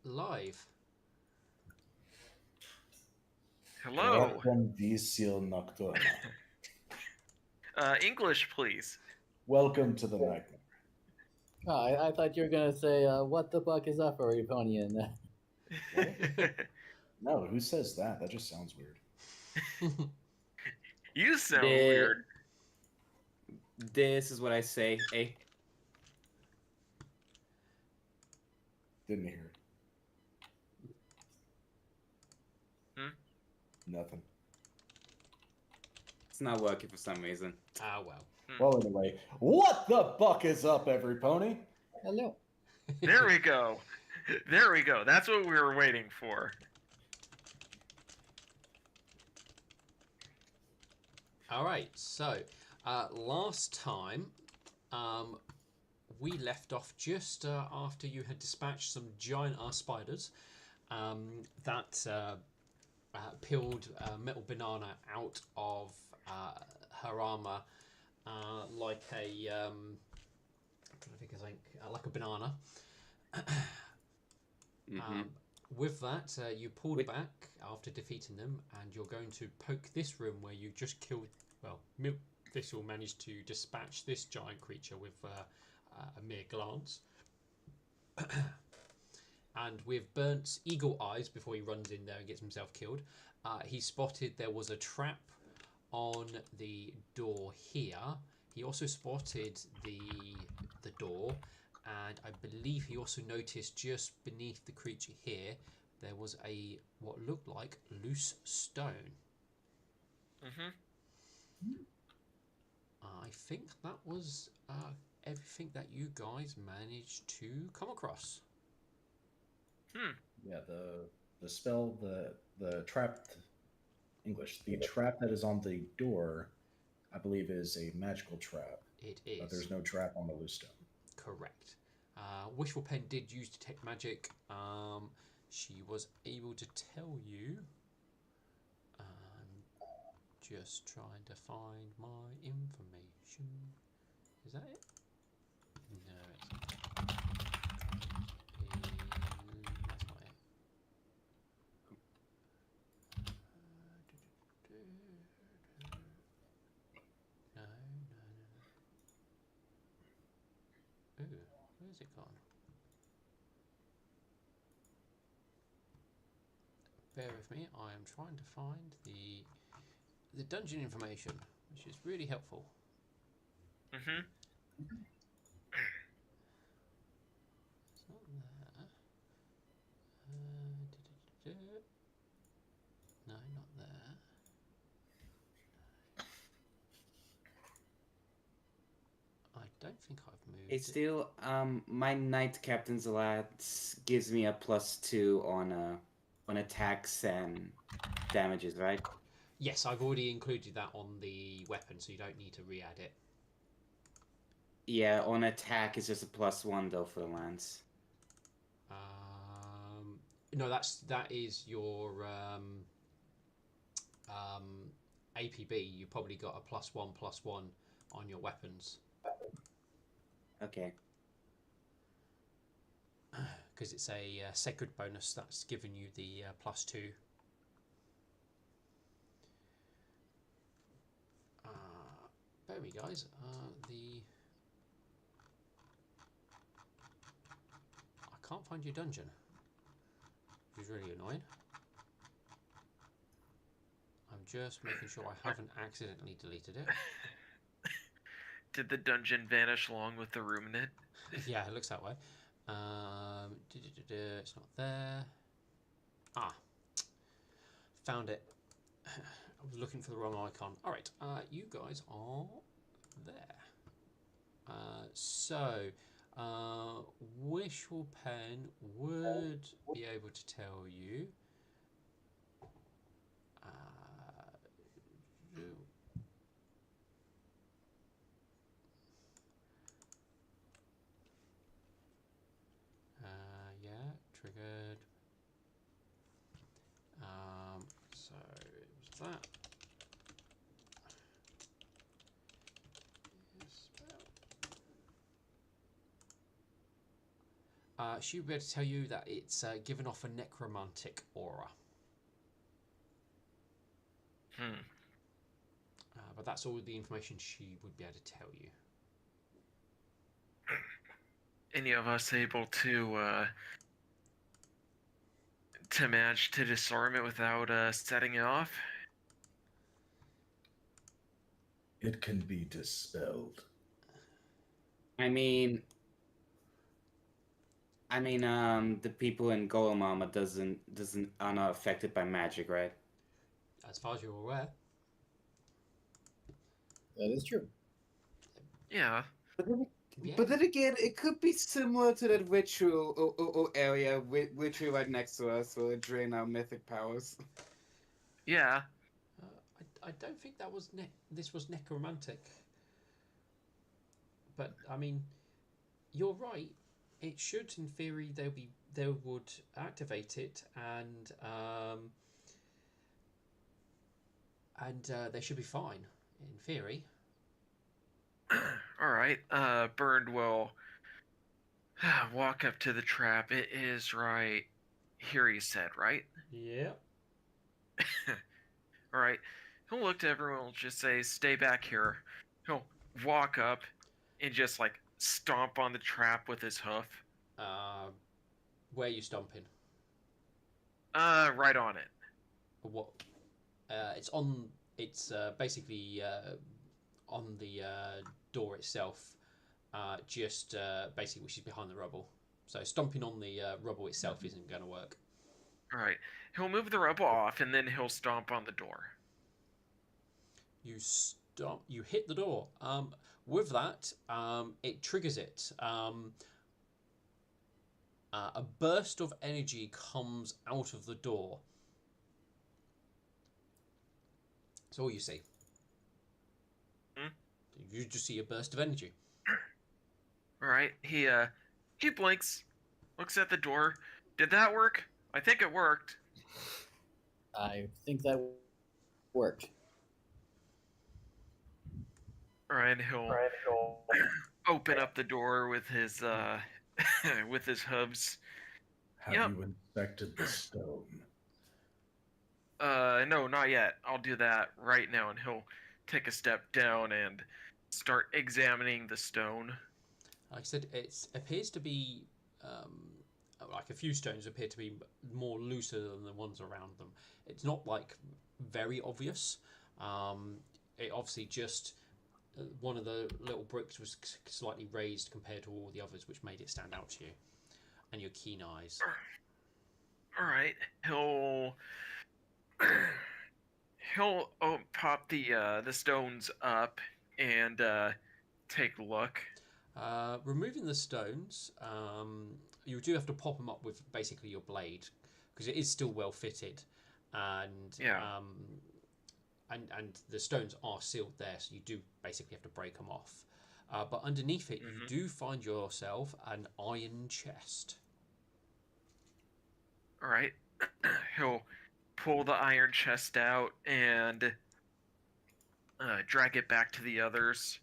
live. Hello. Welcome, Visil Nocturna. English, please. Welcome to the nightmare. Oh, I thought you were gonna say, "What the fuck is up, Ponyfinder?" What? No, who says that? That just sounds weird. You sound The, weird. this is what I say. Hey, Didn't hear. Hmm? Nothing. it's not working for some reason. Ah, well. Well, anyway, what the fuck is up, every pony? Hello. There we go. There we go. That's what we were waiting for. All right. So, last time, we left off just after you had dispatched some giant spiders that peeled Metal Banana out of her armor like a I'm trying to think of something like a banana. Mm-hmm. With that, you pulled Wait. back after defeating them, and you're going to poke this room where you just killed. Well, Thistle managed to dispatch this giant creature with a mere glance. And with Burnt's eagle eyes, before he runs in there and gets himself killed, he spotted there was a trap on the door here. He also spotted the door, and I believe he also noticed just beneath the creature here there was a what looked like loose stone. Mm-hmm. I think that was everything that you guys managed to come across. Yeah, the spell, the trapped English, the trap that is on the door, I believe, is a magical trap. It But is there's no trap on the loose stone. correct. Wishful Pen did use detect magic. She was able to tell you. Just trying to find my information. Is that it? No, it's not. That's not it. No, no, no. Ooh, where's it gone? Bear with me. I am trying to find the dungeon information, which is really helpful. Mm-hmm. It's not there. No, not there. I don't think I've moved It's it. still my knight captain's lats gives me a +2 on attacks and damages, right? Yes, I've already included that on the weapon, so you don't need to re-add it. Yeah, on attack it's just a +1 though for the lance. No, that is your APB. You probably got a +1/+1 on your weapons Okay. because it's a sacred bonus that's given you the +2. Bear me, guys. I can't find your dungeon, which is really annoying. I'm just making sure I haven't accidentally deleted it. Did the dungeon vanish along with the room in it? Yeah, it looks that way. It's not there. Ah, found it. I was looking for the wrong icon. All right, you guys are there. So, Wishful Pen would be able to tell you. Yeah, triggered. So it was that. She would be able to tell you that it's given off a necromantic aura. But that's all the information she would be able to tell you. Any of us able to manage to disarm it without setting it off? It can be dispelled. I mean, the people in Golemama are not affected by magic, right? As far as you're aware. That is true. Yeah. Yeah. But then again, it could be similar to that ritual or area literally right next to us, where it drain our mythic powers. Yeah. I don't think that was this was necromantic. But I mean, you're right. It should, in theory, they would activate it, and they should be fine, in theory. All right. Bird will walk up to the trap. It is right here, he said, right? Yeah. All right. He'll look to everyone and just say, stay back here. He'll walk up and just, like, stomp on the trap with his hoof. Where are you stomping? Right on it. What? It's on. It's basically on the door itself. Just basically, which is behind the rubble. So stomping on the rubble itself isn't going to work. All right. He'll move the rubble off, and then he'll stomp on the door. You stomp. You hit the door. With that, it triggers it. A burst of energy comes out of the door. That's all you see. You just see a burst of energy. All right. He blinks, looks at the door. Did that work? I think it worked. I think that worked. All right. He'll open up the door with his with his hooves. Have Yep. you inspected the stone? No, not yet. I'll do that right now, and he'll take a step down and start examining the stone. Like I said, it appears to be like a few stones appear to be more looser than the ones around them. It's not like very obvious. It obviously just one of the little bricks was slightly raised compared to all the others, which made it stand out to you and your keen eyes. All right, he'll pop the stones up and take a look. Removing the stones, you do have to pop them up with basically your blade because it is still well fitted, and Yeah. And the stones are sealed there, so you do basically have to break them off. But underneath it, you do find yourself an iron chest. All right, he'll pull the iron chest out and drag it back to the others.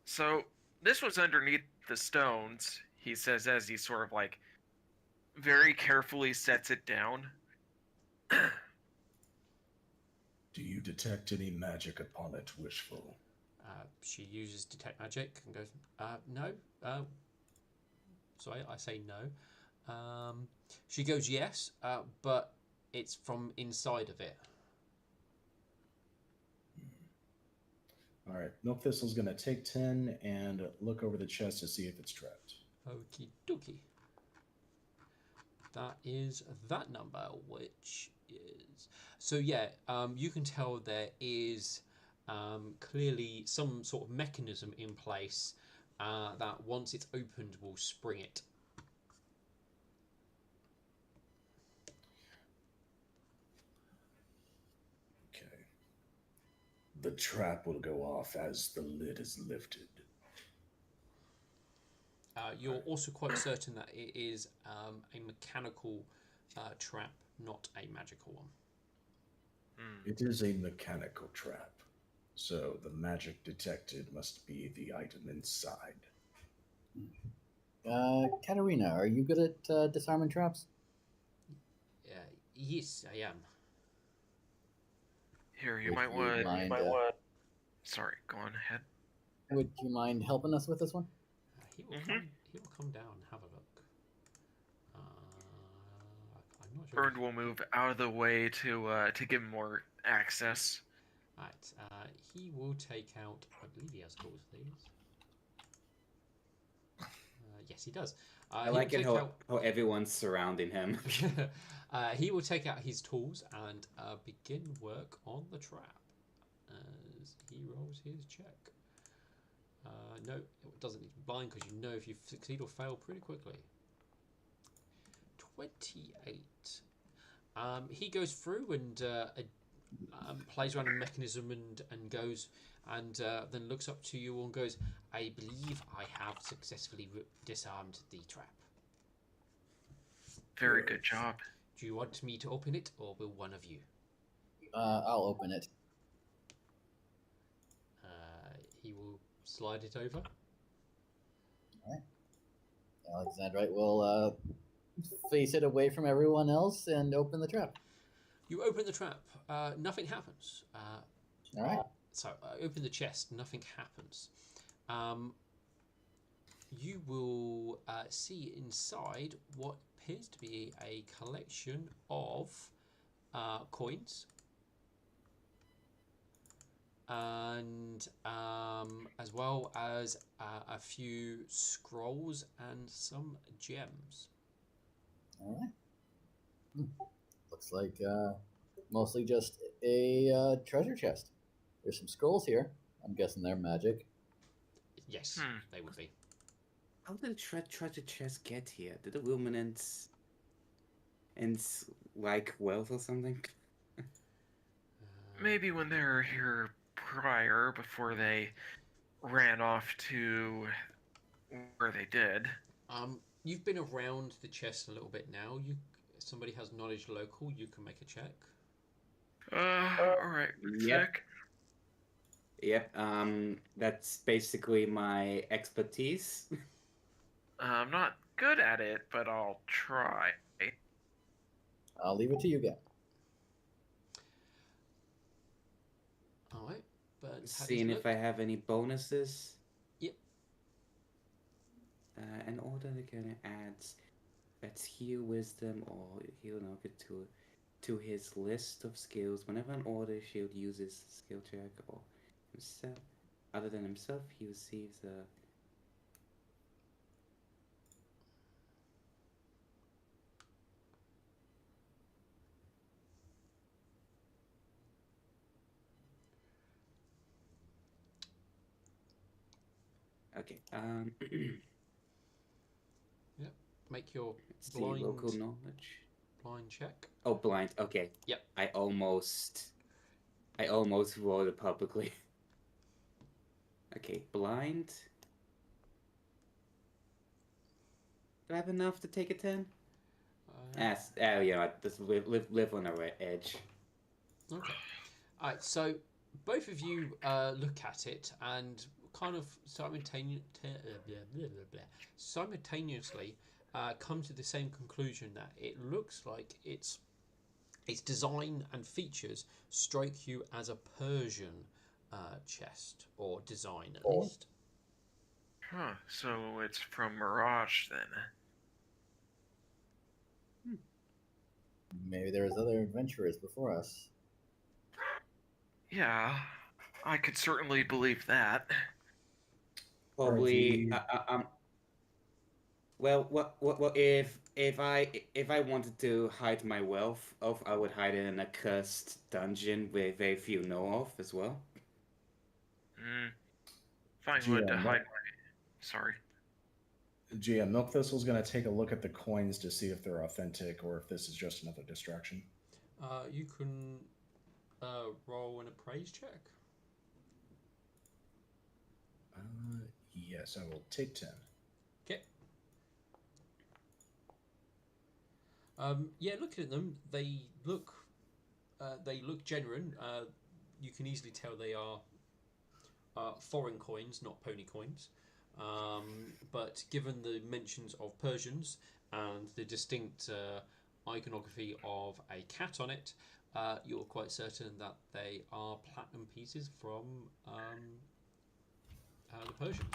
So this was underneath the stones, he says, as he sort of like very carefully sets it down. Do you detect any magic upon it, Wishful? She uses detect magic and goes, no. Sorry, I say no. She goes, yes, but it's from inside of it. All right, Milk Thistle's going to take 10 and look over the chest to see if it's trapped. Okie dokie. That is that number, which is... So yeah, you can tell there is clearly some sort of mechanism in place that once it's opened will spring it. Okay. The trap will go off as the lid is lifted. You're also quite certain that it is a mechanical trap, not a magical one. It is a mechanical trap, so the magic detected must be the item inside. Katerina, are you good at disarming traps? Yes, I am. Here, you Would might you want. mind, Sorry, go on ahead. Would you mind helping us with this one? He will Mhm. come. He will come down and have a look. I'm not sure. Bernd will move out of the way to give him more access. Right. He will take out. I believe he has tools for these. Yes, he does. I like it how everyone's surrounding him. He will take out his tools and begin work on the trap as he rolls his check. No, it doesn't need to be blind because you know if you succeed or fail pretty quickly. 28. He goes through and plays around a mechanism and goes and then looks up to you and goes, I believe I have successfully disarmed the trap. Very good job. Do you want me to open it or will one of you? I'll open it. He will slide it over. Alexandrite will face it away from everyone else and open the trap. You open the trap. Nothing happens. All right. So open the chest. Nothing happens. You will see inside what appears to be a collection of coins. And as well as a few scrolls and some gems. All right. Looks like mostly just a treasure chest. There's some scrolls here. I'm guessing they're magic. Yes, they would be. How did the treasure chest get here? Did the Luminants and like wealth or something? Maybe when they were here prior, before they ran off to where they did. You've been around the chest a little bit now. Somebody has knowledge local. You can make a check. All right. Yep. Yep. That's basically my expertise. I'm not good at it, but I'll try. I'll leave it to you guys. All right, but Seeing if I have any bonuses. Yep. An order again adds that's heal wisdom or heal knowledge to his list of skills. Whenever an order shield uses skill check or himself, other than himself, he receives a. Okay. Yep. Make your blind local knowledge. Blind check. Oh, blind. Okay. Yep. I almost rolled it publicly. Okay, blind. Do I have enough to take a 10? Yeah, just live on the edge. Okay. All right. So both of you look at it and kind of simultaneously come to the same conclusion that it looks like its design and features strike you as a Persian chest or design at least. Huh, so it's from Mirage then. Maybe there's other adventurers before us. Yeah, I could certainly believe that. Probably. Well, if I wanted to hide my wealth, I would hide it in a cursed dungeon where very few know of as well. Fine wood to hide my. Sorry. GM, Milk Thistle's going to take a look at the coins to see if they're authentic or if this is just another distraction. You can roll an appraise check. Yes, I will take 10. Okay. Yeah, looking at them, they look genuine. You can easily tell they are foreign coins, not pony coins. But given the mentions of Persians and the distinct iconography of a cat on it, you're quite certain that they are platinum pieces from the Persians.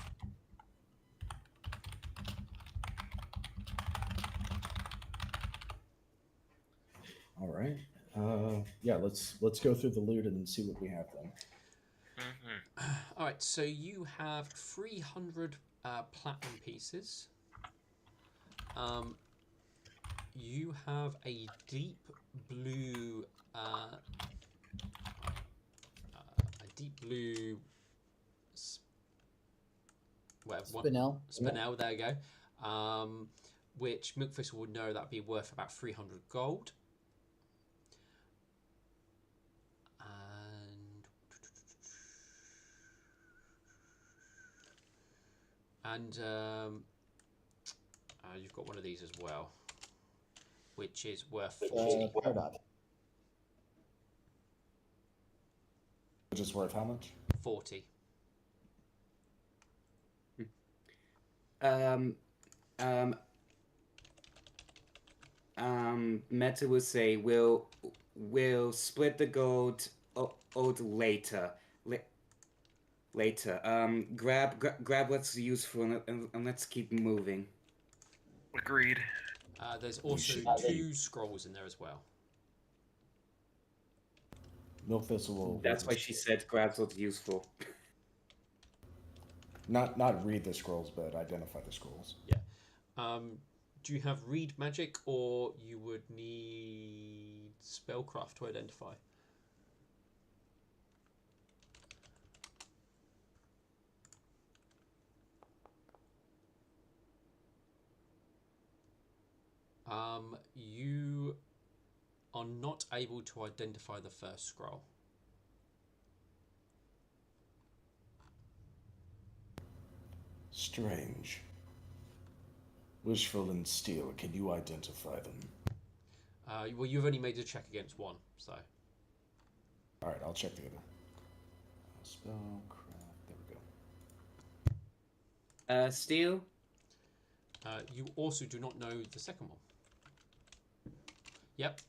All right. Yeah, let's go through the loot and see what we have then. All right, so you have 300 platinum pieces. You have a deep blue, Spinel. Spinel. There you go. Which Milkfist would know that'd be worth about 300 gold. And you've got one of these as well, which is worth 40. Which is worth how much? 40. Meta will say we'll split the gold later. Later. Grab what's useful and let's keep moving. Agreed. There's also 2 scrolls in there as well. Milkfist will. That's why she said grabs what's useful. Not read the scrolls, but identify the scrolls. Yeah. Do you have read magic, or you would need spellcraft to identify? You are not able to identify the first scroll. Strange. Wishful and Steel, can you identify them? Well, you've only made a check against one, so. All right, I'll check the other. Spellcraft. There we go. Steel. You also do not know the second one. Yep.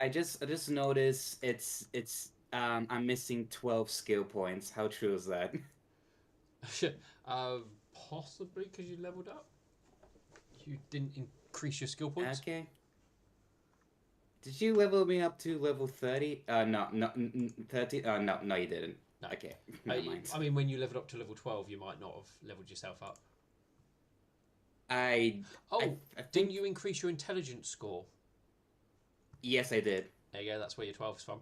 I just noticed it's I'm missing 12 skill points. How true is that? Possibly because you leveled up. You didn't increase your skill points. Okay. Did you level me up to level 30? No, 30. No, you didn't. No. Okay. Never mind. I mean, when you leveled up to level 12, you might not have leveled yourself up. I think... Didn't you increase your intelligence score? Yes, I did. There you go. That's where your 12 is from.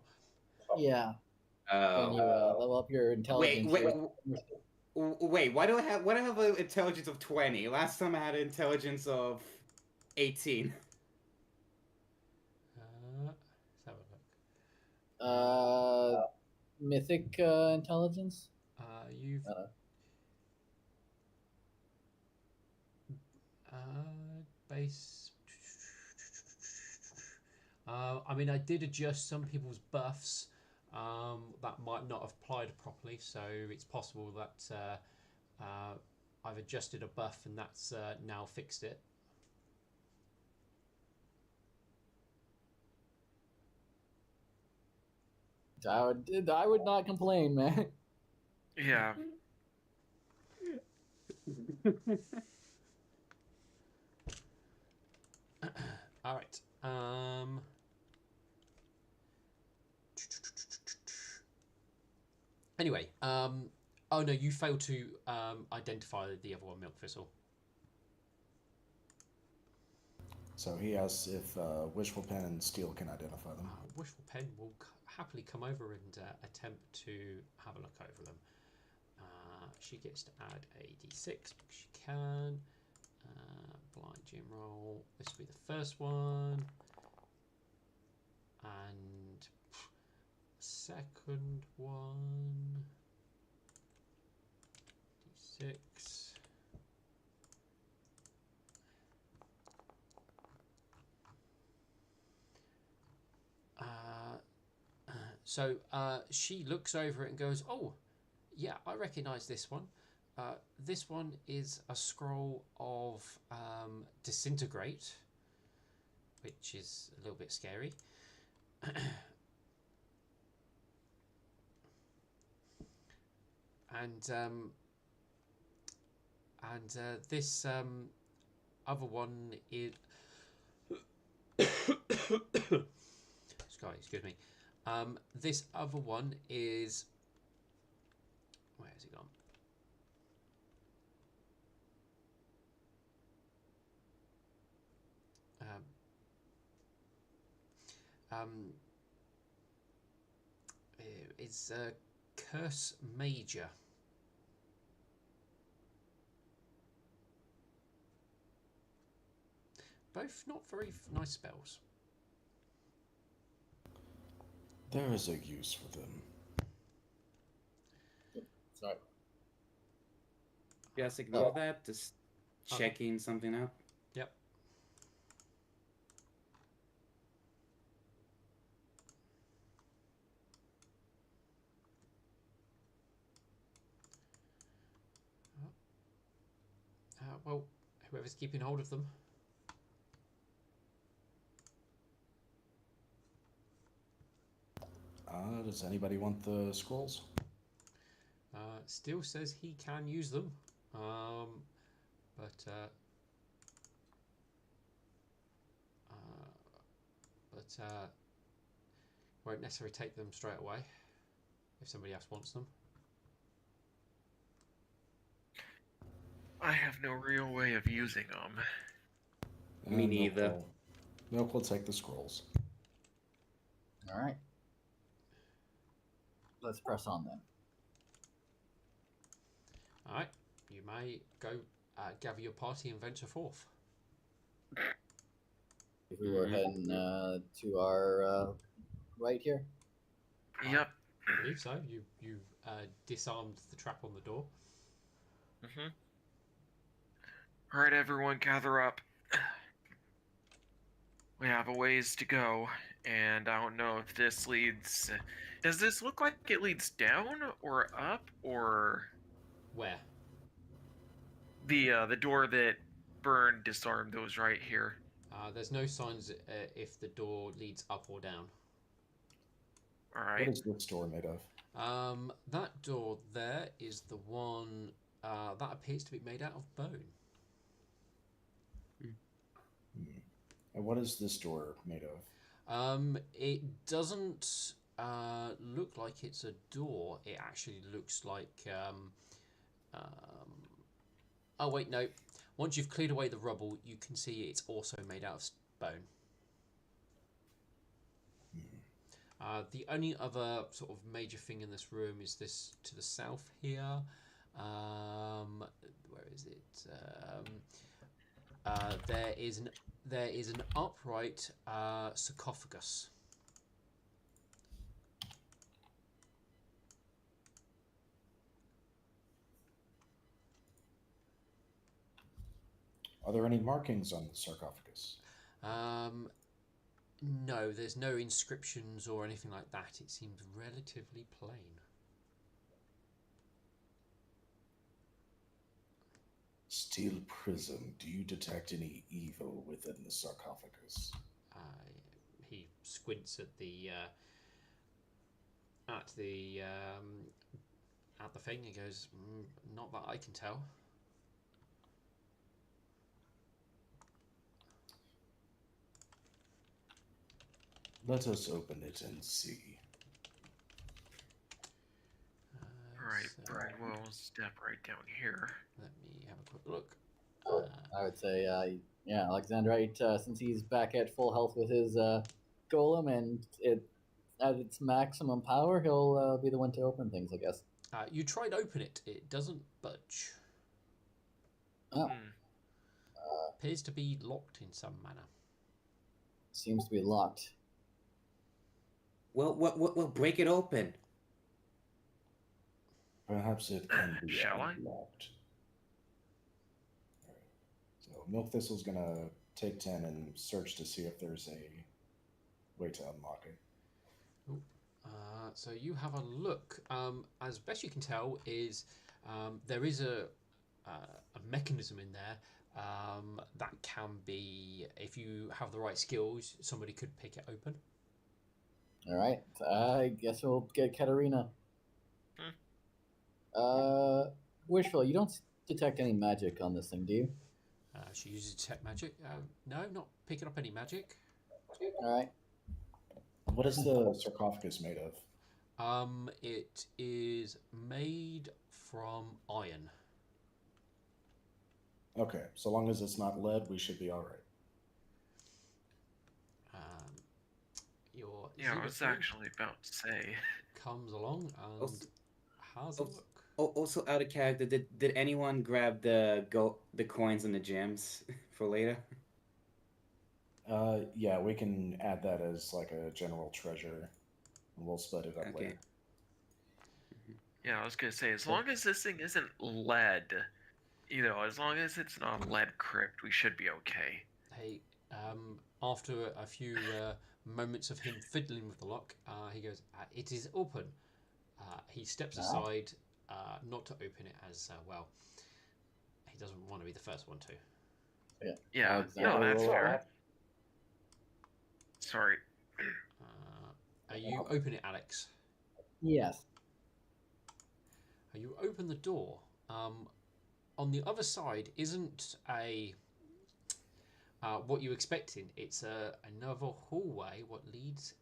Yeah. When you level up your intelligence. Wait. Why do I have an intelligence of 20? Last time I had an intelligence of 18. Let's have a look. Mythic intelligence. You've base. I mean, I did adjust some people's buffs that might not have applied properly, so it's possible that I've adjusted a buff and that's now fixed it. I would not complain, man. Yeah. All right. Anyway, oh no, you failed to identify the other one, Milk Thistle. So he asks if Wishful Pen and Steel can identify them. Wishful Pen will happily come over and attempt to have a look over them. She gets to add a d6 because she can. Blind gym roll. This will be the first one. And second one. d6. So she looks over it and goes, "Oh, yeah, I recognise this one. This one is a scroll of disintegrate, which is a little bit scary. And this other one is Scott, excuse me. This other one is, where has it gone? It's Curse Major. Both not very nice spells. There is a use for them. Sorry. Just ignore that. Just checking something out. Yep. Well, whoever's keeping hold of them. Does anybody want the scrolls? Still says he can use them, but won't necessarily take them straight away if somebody else wants them. I have no real way of using them. Me neither. Milk will take the scrolls. All right. Let's press on then. All right, you may go gather your party and venture forth. If we were heading to our right here. Yep. I believe so. You've disarmed the trap on the door. All right, everyone, gather up. We have a ways to go, and I don't know if this leads. Does this look like it leads down or up, or Where? the door that burned disarmed was right here? There's no signs if the door leads up or down. All What right. is this door made of? That door there is the one that appears to be made out of bone. And what is this door made of? It doesn't look like it's a door. It actually looks like. Oh wait, no. Once you've cleared away the rubble, you can see it's also made out of bone. The only other sort of major thing in this room is this to the south here. Where is it? There is an upright sarcophagus. Are there any markings on the sarcophagus? No, there's no inscriptions or anything like that. It seems relatively plain. Steel prism. Do you detect any evil within the sarcophagus? He squints at the thing. He goes, "Not that I can tell." Let us open it and see. All right. We'll step right down here. Let me have a quick look. I would say, yeah, Alexandrite, since he's back at full health with his golem and it at its maximum power, he'll be the one to open things, I guess. You try to open it. It doesn't budge. Oh. Appears to be locked in some manner. Seems to be locked. Well, break it open. Perhaps it can be Shall I? unlocked. Alright. So Milk Thistle's gonna take 10 and search to see if there's a way to unlock it. So you have a look. As best you can tell, is There is a mechanism in there that can be, if you have the right skills, somebody could pick it open. All right. I guess we'll get Katarina. Wishful, you don't detect any magic on this thing, do you? She uses detect magic. No, not picking up any magic. All right. What is the sarcophagus made of? It is made from iron. Okay, so long as it's not lead, we should be all right. Your Yeah, I was Xenophone actually about to say. comes along and Also- has a also- look. Also, out of character, did anyone grab the coins and the gems for later? Yeah, we can add that as like a general treasure, and we'll split it up Okay. later. Yeah, I was gonna say, as long as this thing isn't lead, as long as it's not lead crypt, we should be okay. Hey, after a few moments of him fiddling with the lock, he goes, "It is open." He steps aside, not to open it as well. He doesn't want to be the first one to. Yeah, Alexander, no, that's roll fair. up. Sorry. You open it, Alex. Yes. You open the door. On the other side isn't a what you expecting. It's another hallway. What leads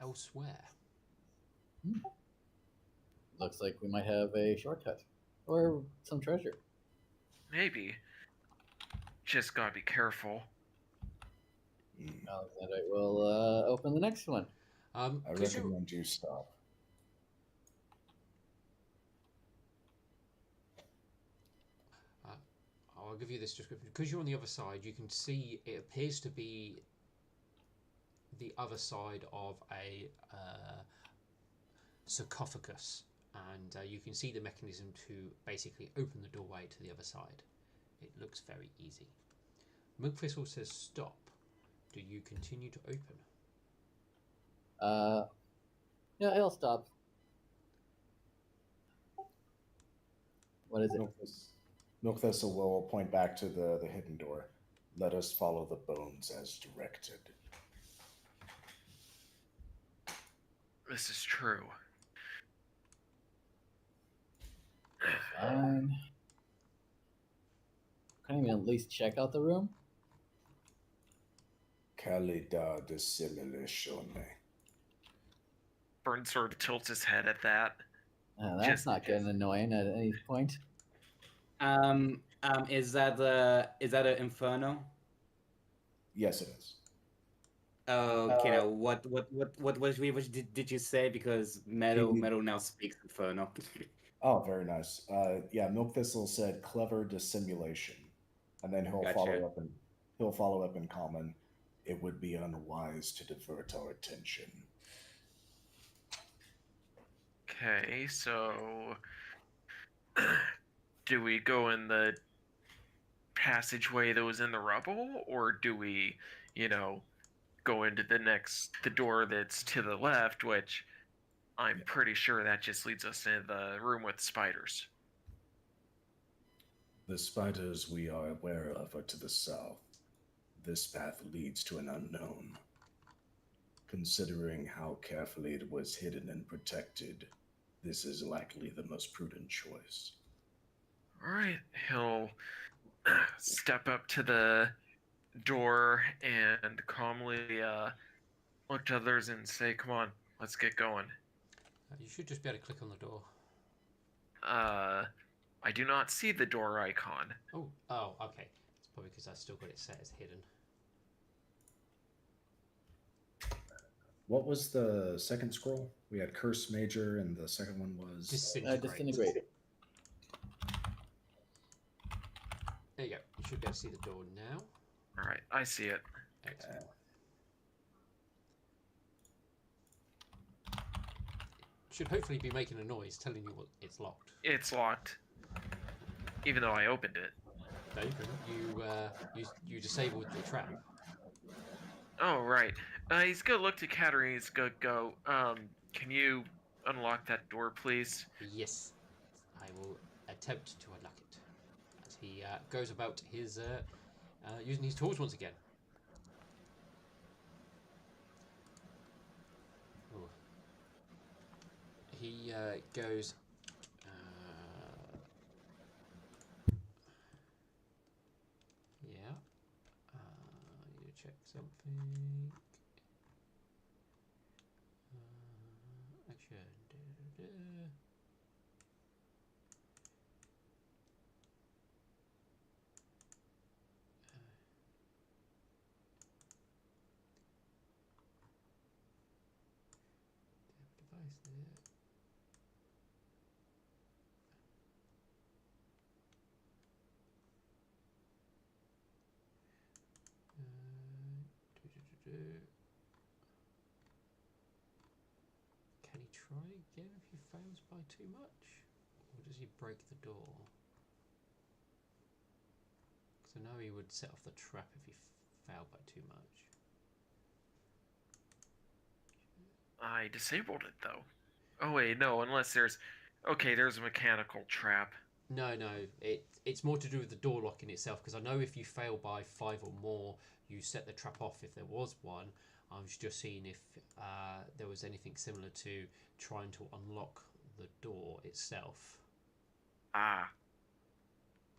elsewhere. Looks like we might have a shortcut or some treasure. Maybe. Just gotta be careful. Alexander will open the next one. I 'Cause you- recommend you stop. I'll give you this description. Because you're on the other side, you can see it appears to be the other side of a sarcophagus, and you can see the mechanism to basically open the doorway to the other side. It looks very easy. Mugthistle says stop. Do you continue to open? Yeah, he'll stop. What is it? Milk Thistle will point back to the hidden door. Let us follow the bones as directed. This is true. Fine. Can we at least check out the room? Kalida dissimilatione. Burn sort of tilts his head at that. That's Just- not getting annoying at any point. Is that an inferno? Yes, it is. Okay, now what did you say? Because metal now speaks inferno. Oh, very nice. Yeah, Milk Thistle said clever dissimulation, and then he'll Gotcha. follow up in common. It would be unwise to divert our attention. Okay, so do we go in the passageway that was in the rubble, or do we, go into the door that's to the left, which I'm pretty sure that just leads us into the room with spiders. The spiders we are aware of are to the south. This path leads to an unknown. Considering how carefully it was hidden and protected, this is likely the most prudent choice. Alright, he'll step up to the door and calmly look to others and say, "Come on, let's get going." You should just be able to click on the door. I do not see the door icon. Oh, okay. It's probably because I've still got it set as hidden. What was the second scroll? We had Curse Major, and the second one was Disintegrate. There you go. You should be able to see the door now. Alright, I see it. Excellent. Should hopefully be making a noise telling you what it's locked. It's locked. Even though I opened it. No, you couldn't. You disabled the trap. Oh, right. He's gonna look to Katarina. He's gonna go, can you unlock that door, please? Yes, I will attempt to unlock it as he goes about his using his tools once again. Ooh. He goes. Yeah. I need to check something. Action. Device there. Can he try again if he fails by too much? Or does he break the door? Because I know he would set off the trap if he failed by too much. I disabled it though. Oh wait, no, unless there's... Okay, there's a mechanical trap. No, it's more to do with the door locking itself, because I know if you fail by 5 or more, you set the trap off if there was one. I was just seeing if there was anything similar to trying to unlock the door itself. Ah.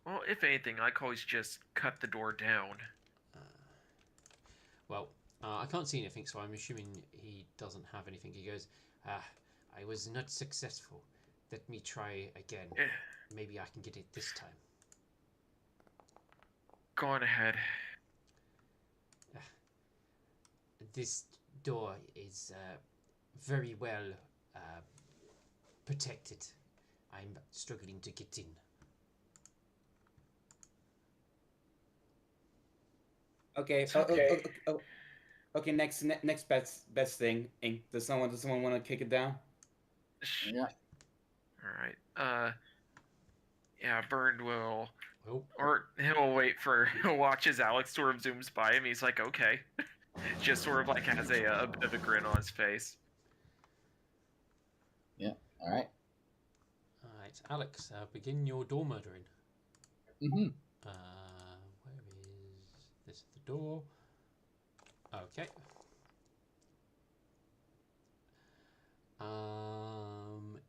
Well, if anything, I could always just cut the door down. Well, I can't see anything, so I'm assuming he doesn't have anything. He goes, I was not successful. Let me try again. Maybe I can get it this time. Go on ahead. This door is very well protected. I'm struggling to get in. Okay. Okay. Okay. Next best thing. Does someone want to kick it down? Yeah. Alright. Yeah, Bernd will... Oh. Or he'll watch as Alex sort of zooms by him. He's like, okay. Just sort of like has a bit of a grin on his face. Yeah. All right. Alright, Alex, begin your door murdering. Mm-hmm. Where is this? The door. Okay.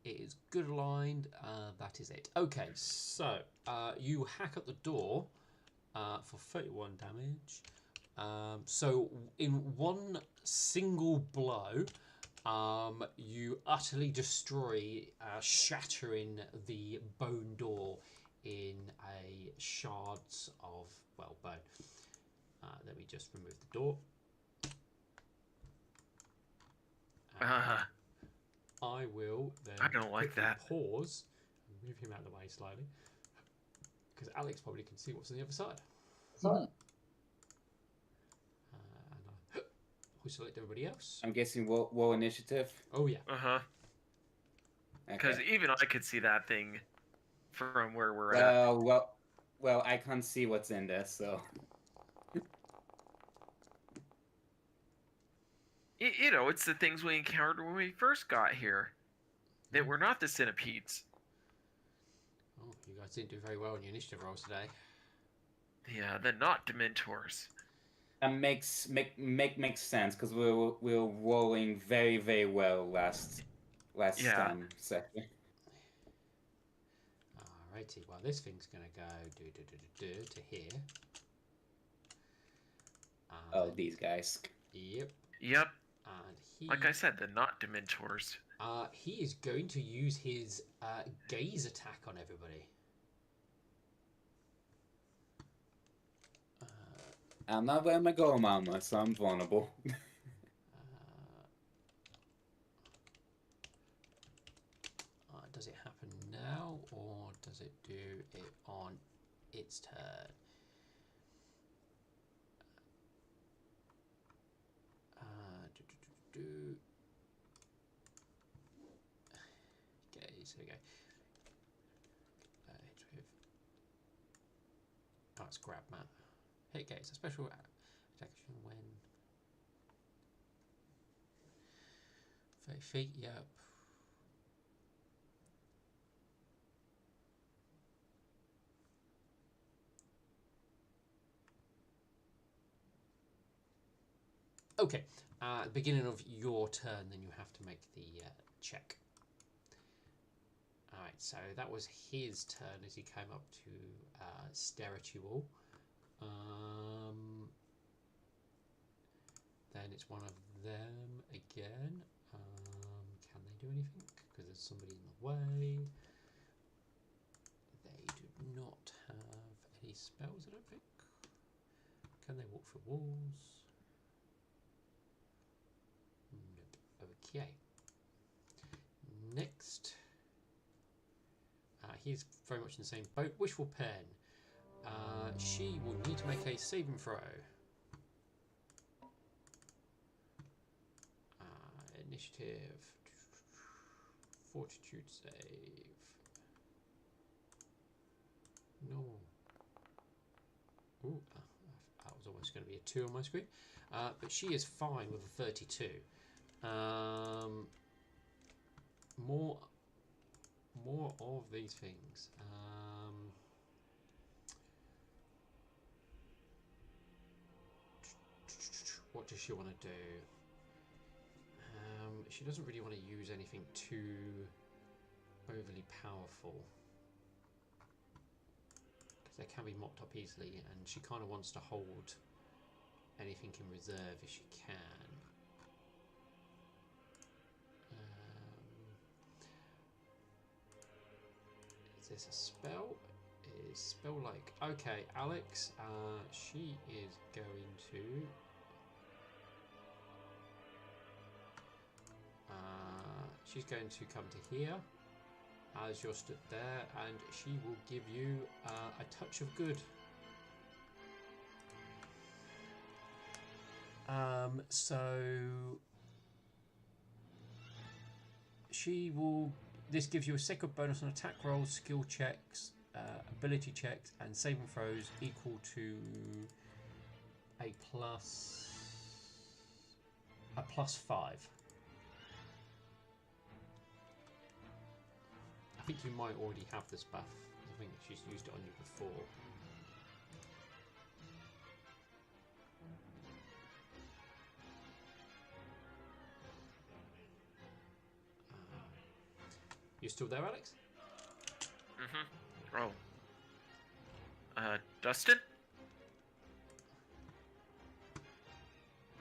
It is good aligned. That is it. Okay, so you hack up the door for 31 damage. So in one single blow, you utterly destroy, shattering the bone door in a shards of, well, bone. Let me just remove the door. I will then I don't like quickly that. pause and move him out of the way slightly, because Alex probably can see what's on the other side. So, And I select everybody else. I'm guessing roll initiative. Oh yeah. Uh-huh. Because Okay. even I could see that thing from where we're at. Well, I can't see what's in there, so. You know, it's the things we encountered when we first got here. That were not the centipedes. Oh, you guys didn't do very well on your initiative rolls today. Yeah, the not Dementors. That makes sense, because we were rolling very well last Yeah. session. Alrighty, well this thing's gonna go do to here. Oh, these guys. Yep. Yep. And he, Like I said, the not Dementors. he is going to use his gaze attack on everybody. I'm not wearing my golem armor, so I'm vulnerable. Does it happen now, or does it do it on its turn? Gaze, here we go. Hit with... Oh, it's grab map. Hit gaze, a special attack action when 30 feet, yep. Okay, at the beginning of your turn, then you have to make the check. Alright, so that was his turn as he came up to stare at you all. Then it's one of them again. Can they do anything? Because there's somebody in the way. They do not have any spells, I don't think. Can they walk through walls? Nope. Okay. Next. He's very much in the same boat. Wishful Pen. She will need to make a saving throw. Initiative. Fortitude save. No. Ooh, that was almost going to be a 2 on my screen. But she is fine with a 32. More of these things. What does she want to do? She doesn't really want to use anything too overly powerful, because they can be mopped up easily, and she kind of wants to hold anything in reserve if she can. Is this a spell? Is spell like... Okay, Alex, she is going to... she's going to come to here, as you're stood there, and she will give you a touch of good. So she will... This gives you a second bonus on attack rolls, skill checks, ability checks, and saving throws equal to a +5. I think you might already have this buff. I think she's used it on you before. You still there, Alex? Mm-hmm. Oh. Dustin?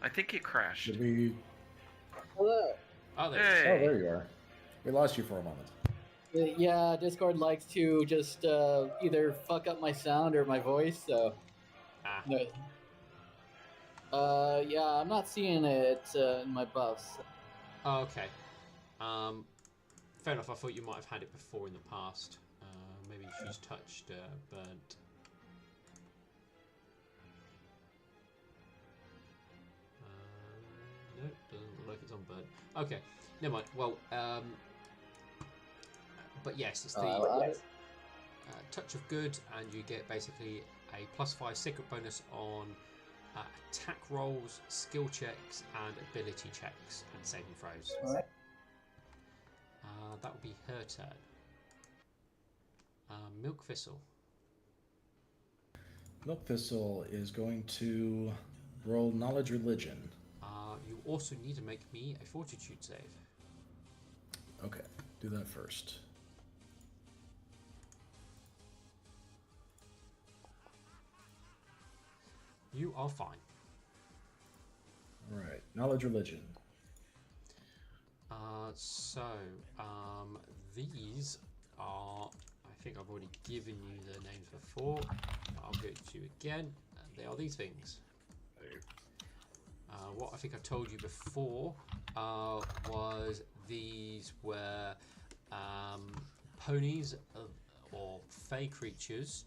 I think he crashed. Did we? Hello. Oh, there. Hey. Oh, there you are. We lost you for a moment. Yeah, Discord likes to just either fuck up my sound or my voice, so... No. Yeah, I'm not seeing it in my buffs. Oh, okay. Fair enough. I thought you might have had it before in the past. Maybe she's touched burnt. No, doesn't look like it's on burnt. Okay, never mind. Well, but yes, it's the touch of good, and you get basically a +5 secret bonus on attack rolls, skill checks, and ability checks and saving throws. All right. That would be her turn. Milk Thistle. Milk Thistle is going to roll Knowledge Religion. You also need to make me a Fortitude save. Okay, do that first. You are fine. All right, Knowledge Religion. These are, I think I've already given you the names before. I'll give it to you again. They are these things. What I think I told you before was these were ponies or fey creatures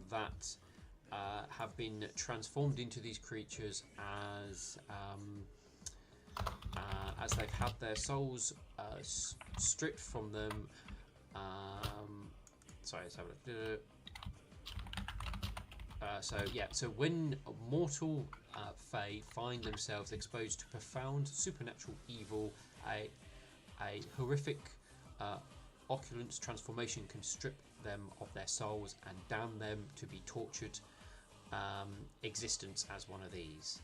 that have been transformed into these creatures as they've had their souls stripped from them. Sorry, let's have a look. So when mortal Fae find themselves exposed to profound supernatural evil, a horrific opulence transformation can strip them of their souls and damn them to be tortured existence as one of these.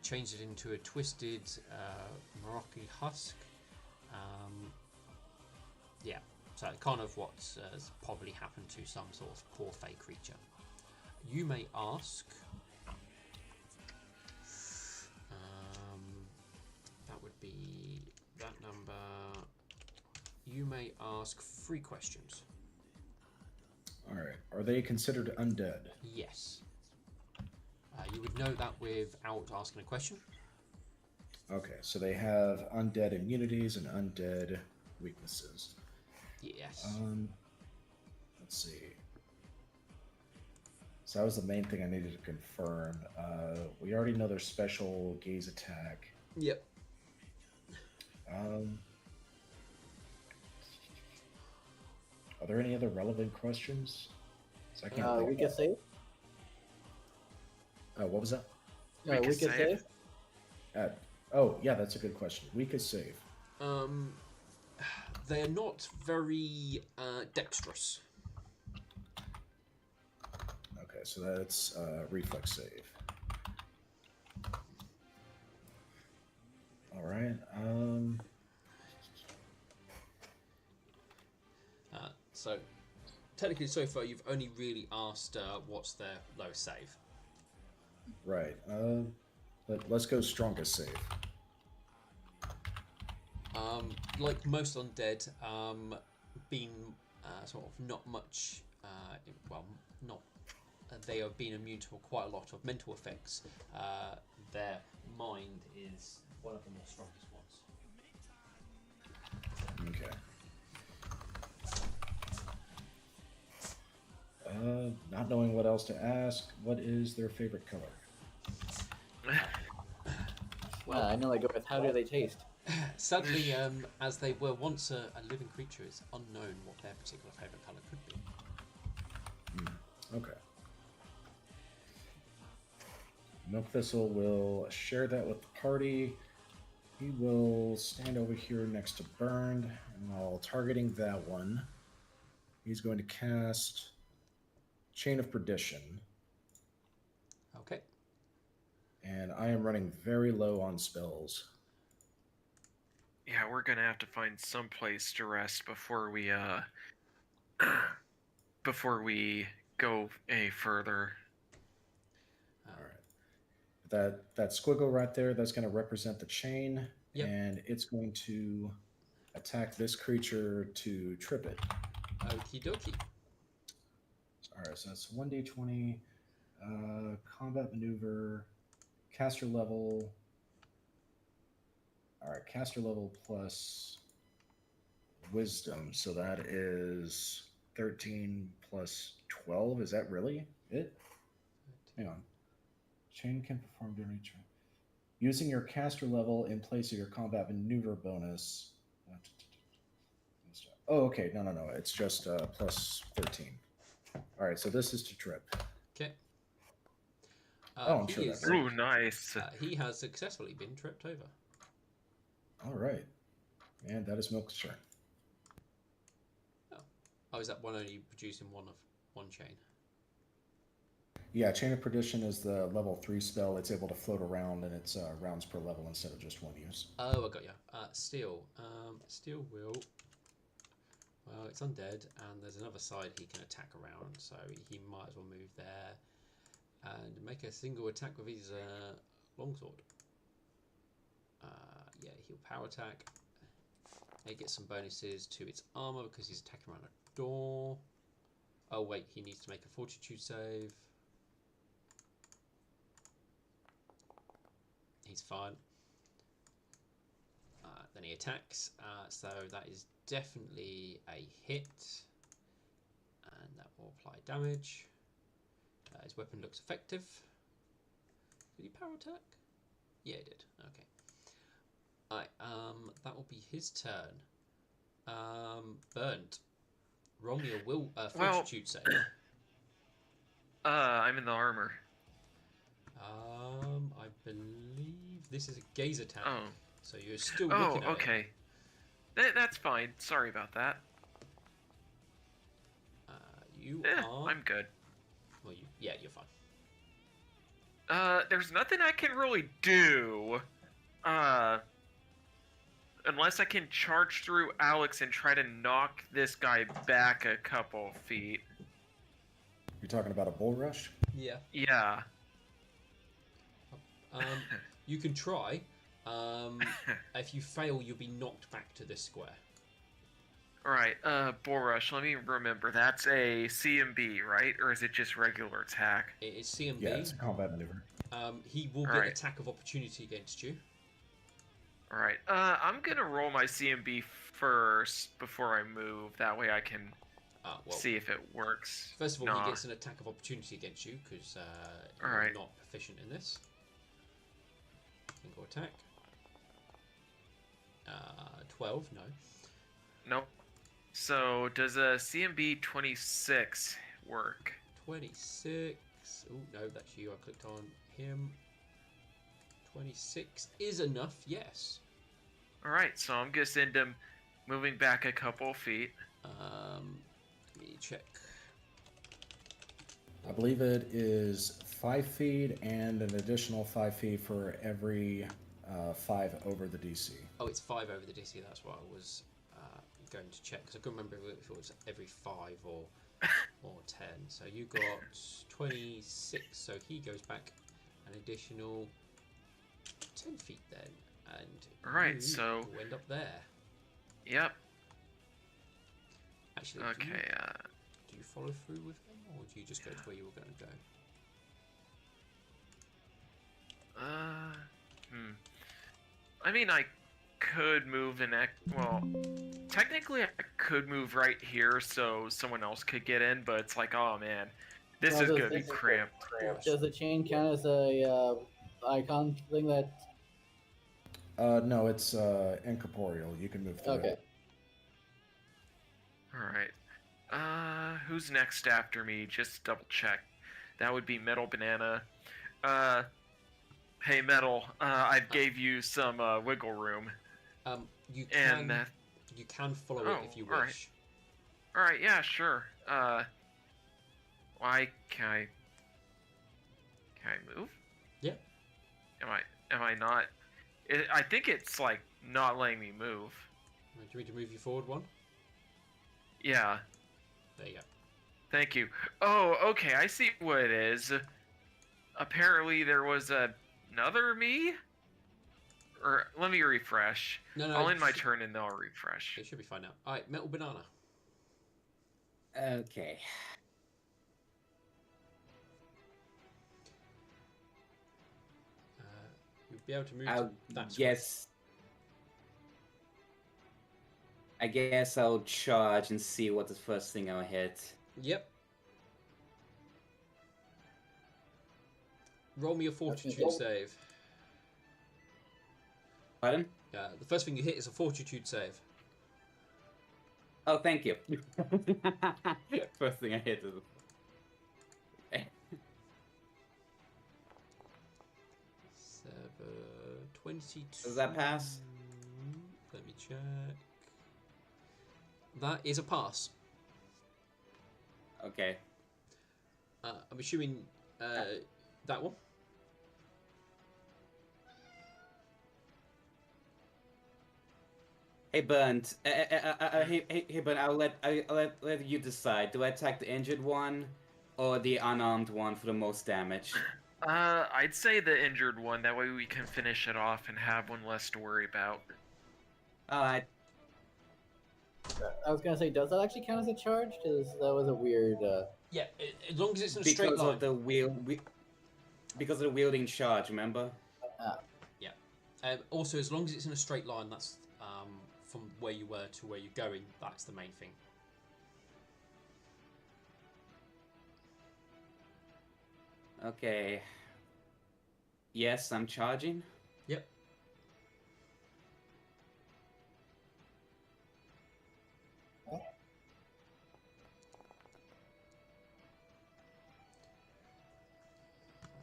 Changed it into a twisted Moroccan husk. Yeah, so kind of what's probably happened to some sort of poor fey creature. You may ask. That would be that number. You may ask 3 questions. All right. Are they considered undead? Yes. You would know that without asking a question. Okay, so they have undead immunities and undead weaknesses. Yes. Let's see. So that was the main thing I needed to confirm. We already know their special gaze attack. Yep. Are there any other relevant questions? So I can't think. We can save. What was that? We can save. Oh, yeah, that's a good question. We could save. They're not very dexterous. Okay, so that's reflex save. All right. So technically, so far you've only really asked what's their lowest save. Right. Let's go strongest save. Like most undead, being sort of not much, not they have been immune to quite a lot of mental effects. Their mind is one of the more strongest ones. Okay. Not knowing what else to ask, what is their favorite color? Well, I know I go with how do they taste? Sadly, as they were once a living creature, it's unknown what their particular favourite colour could be. Okay. Milk Thistle will share that with the party. He will stand over here next to Burned, and while targeting that one, he's going to cast Chain of Perdition. Okay. And I am running very low on spells. Yeah, we're gonna have to find some place to rest before we go any further. All right. That squiggle right there, that's going to represent the chain, Yep. and it's going to attack this creature to trip it. Okie dokie. All right, so that's 1d20, combat maneuver, caster level. All right, caster level plus wisdom, so that is 13 plus 12. Is that really it? Hang on. Chain can perform during each turn. Using your caster level in place of your combat maneuver bonus. Oh, okay. No. It's just plus 13. All right, so this is to trip. Okay. I'm sure that's Ooh, nice. He has successfully been tripped over. All right. And that is Milk's turn. Oh, is that one only producing one chain? Yeah, Chain of Perdition is the level 3 spell. It's able to float around, and it's rounds per level instead of just one use. Oh, I got you. Steel. Steel will... Well, it's undead, and there's another side he can attack around, so he might as well move there and make a single attack with his longsword. Yeah, he'll power attack. He gets some bonuses to its armor because he's attacking around a door. Oh wait, he needs to make a fortitude save. He's fine. Then he attacks, so that is definitely a hit, and that will apply damage. His weapon looks effective. Did he power attack? Yeah, he did. Okay. Alright, that will be his turn. Burnt. Roll me a fortitude save. I'm in the armor. I believe this is a gaze attack. Oh. So you're still looking at okay. That's fine. Sorry about that. You are... I'm good. Well, you're fine. There's nothing I can really do. Unless I can charge through Alex and try to knock this guy back a couple feet. You're talking about a bull rush? Yeah. Yeah. You can try. If you fail, you'll be knocked back to this square. Alright, bull rush, let me remember. That's a CMB, right? Or is it just regular attack? It is CMB. Yeah, it's a combat maneuver. He will get attack of opportunity against you. Alright, I'm gonna roll my CMB first before I move. That way I can see if it works. First of all, he gets an attack of opportunity against you because you're not proficient in this. Single attack. 12, no. Nope. So, does a CMB 26 work? 26. Oh, no, that's you. I clicked on him. 26 is enough, yes. Alright, so I'm gonna send him moving back a couple feet. Let me check. I believe it is 5 feet and an additional 5 feet for every 5 over the DC. Oh, it's 5 over the DC. That's what I was going to check because I couldn't remember if it was every 5 or 10. So you got 26. So he goes back an additional 10 feet then, and Alright, so you end up there. Yep. Actually, okay. Do you follow through with him, or do you just go to where you were going to go? I mean, I could move well, technically I could move right here so someone else could get in, but it's like, oh man, this is gonna be cramped. Does the chain count as a icon thing that? No, it's incorporeal. You can move through it. Alright. Who's next after me? Just double check. That would be Metal Banana. Hey Metal, I gave you some wiggle room. You can follow it if you wish. Alright, yeah, sure. Why can I move? Yeah. Am I not? I think it's like not letting me move. Do you want me to move you forward one? Yeah. There you go. Thank you. Oh, okay, I see what it is. Apparently there was another me? Or, let me refresh. No, I'll end my turn and then I'll refresh. It should be fine now. Alright, Metal Banana. Okay. You'll be able to move I guess I'll charge and see what the first thing I'll hit. Yep. Roll me a fortitude save. Pardon? The first thing you hit is a fortitude save. Oh, thank you. First thing I hit is... 22. Does that pass? Let me check. That is a pass. Okay. I'm assuming that one. Hey Burnt, hey Burnt, I'll let you decide. Do I attack the injured one or the unarmed one for the most damage? I'd say the injured one. That way we can finish it off and have one less to worry about. I was gonna say, does that actually count as a charge? Because that was a weird. Yeah, as long as it's in a straight line. Because of the wielding charge, remember? Yeah. Also, as long as it's in a straight line, that's from where you were to where you're going. That's the main thing. Okay. Yes, I'm charging. Yep.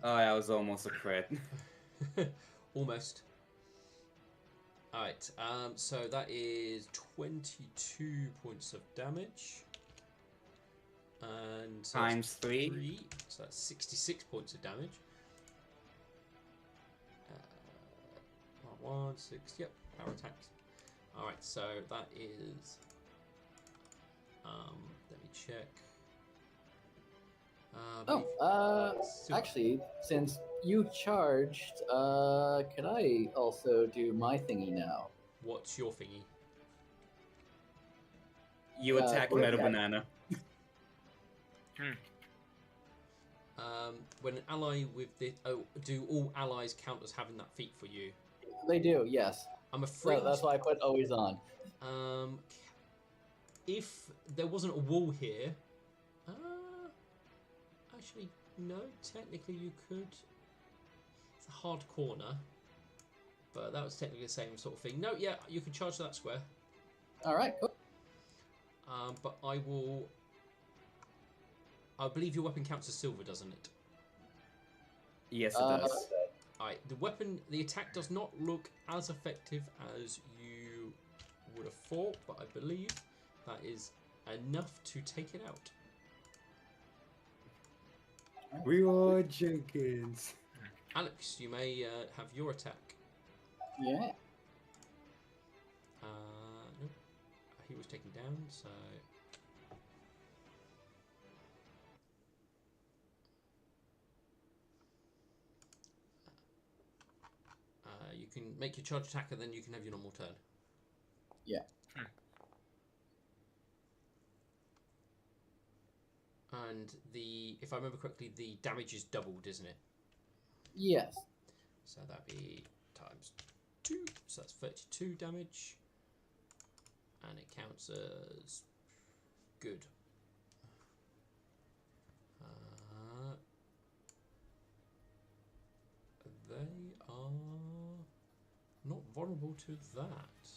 Oh, that was almost a crit. Almost. Alright, so that is 22 points of damage. And so Times 3. So that's 66 points of damage. 1, 6. Yep, power attacks. All right, so that is. Let me check. Super. Actually, since you charged, could I also do my thingy now? What's your thingy? You attack Quick Metal attack. Banana. When an ally with the do all allies count as having that feat for you? They do, yes. I'm afraid. So that's why I put always on. If there wasn't a wall here, actually no. Technically, you could. It's a hard corner, but that was technically the same sort of thing. No, yeah, you can charge that square. All right, cool. But I will. I believe your weapon counts as silver, doesn't it? Yes, it does. Alright, the attack does not look as effective as you would have thought, but I believe that is enough to take it out. We are Jenkins. Alex, you may have your attack. Yeah. No, he was taken down, so. You can make your charge attack and then you can have your normal turn. Yeah. And if I remember correctly, the damage is doubled, isn't it? Yes. So that'd be times 2. So that's 32 damage. And it counts as good. They are not vulnerable to that.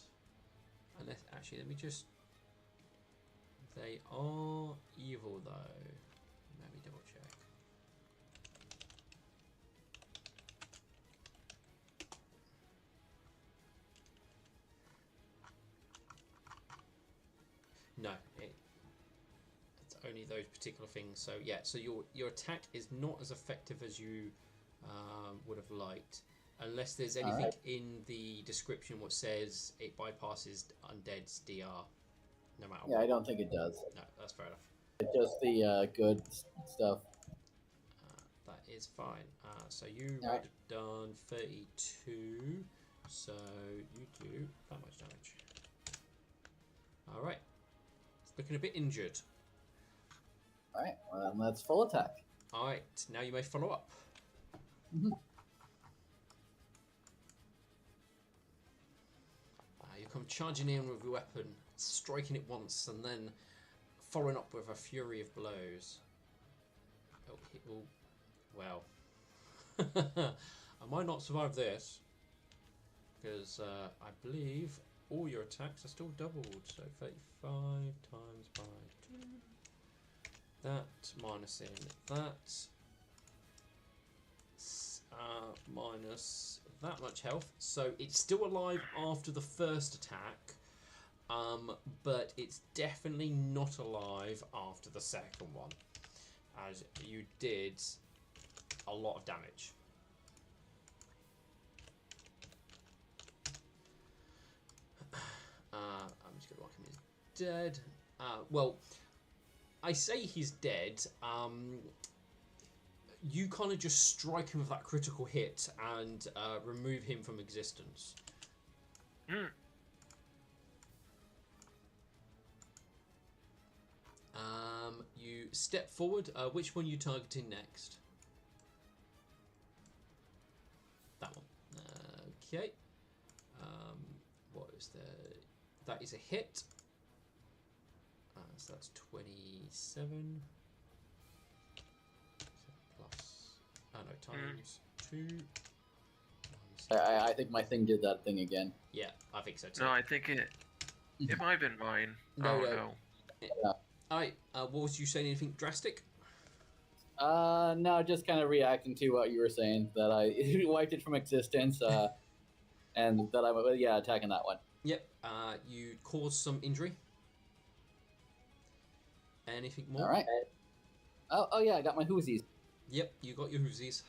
Unless, actually, let me just. They are evil though. Let me double check. No, it's only those particular things. So yeah, so your attack is not as effective as you would have liked, unless there's anything in the description which says it bypasses undead's DR. No matter Yeah, what. I don't think it does. No, that's fair enough. It's just the good stuff. That is fine. So you would Alright. have done 32. So you do that much damage. Alright. It's looking a bit injured. Alright, well, that's full attack. Alright, now you may follow up. Mhm. You come charging in with your weapon, striking it once, and then following up with a fury of blows. Oh, it will. Well. I might not survive this. Because I believe all your attacks are still doubled. So 35 times by 2. That minus in that. Minus that much health. So it's still alive after the first attack. But it's definitely not alive after the second one. As you did a lot of damage. I'm just going to mark him as dead. Well, I say he's dead. You kind of just strike him with that critical hit and remove him from existence. You step forward. Which one are you targeting next? That one. Okay. What is there? That is a hit. So that's 27. Plus. Oh no, times 2. I think my thing did that thing again. Yeah, I think so too. No, I think it might have been mine. No, oh no. no. Alright, what was you saying? Anything drastic? No, just kind of reacting to what you were saying, that I wiped it from existence, and that I'm, attacking that one. Yep, you caused some injury. Anything more? Alright. Oh yeah, I got my Hoosies. Yep, you got your Hoosies.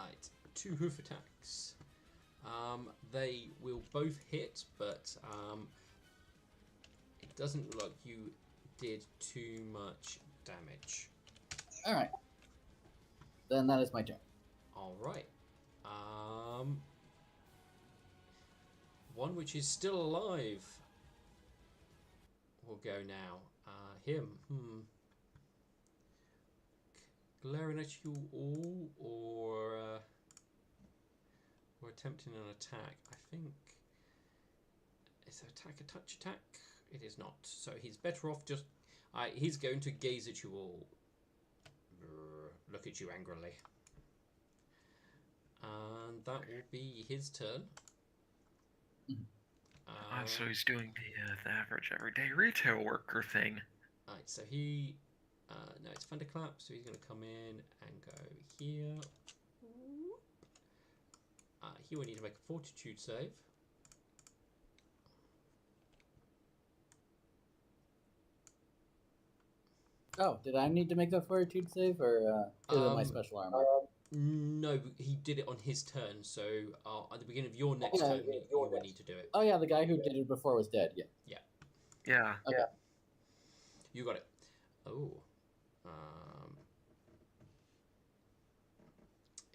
Right, 2 hoof attacks. They will both hit, but it doesn't look like you did too much damage. All right. Then that is my turn. All right. One which is still alive will go now. Him. Glaring at you all, or attempting an attack. I think is attack a touch attack? It is not. So he's better off just. He's going to gaze at you all. Look at you angrily. And that will be his turn. So he's doing the average everyday retail worker thing. Right, so he... no, it's Thunderclap, so he's going to come in and go here. He will need to make a Fortitude save. Oh, did I need to make that fortitude save, or is it my special armor? No, he did it on his turn, so at the beginning of your next turn, you will need to do it. Oh yeah, the guy who did it before was dead. Yeah. Yeah. Okay. You got it. Oh.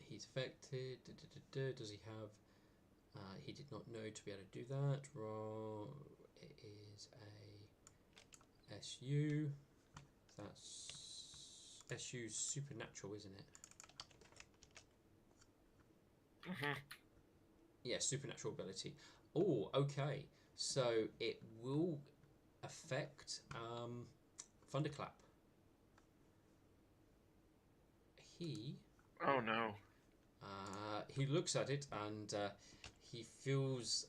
He's affected. Does he have... he did not know to be able to do that. Wrong. It is a SU. That's SU supernatural, isn't it? Yeah, supernatural ability. Oh, okay. So it will affect Thunderclap. He... Oh no. He looks at it and he feels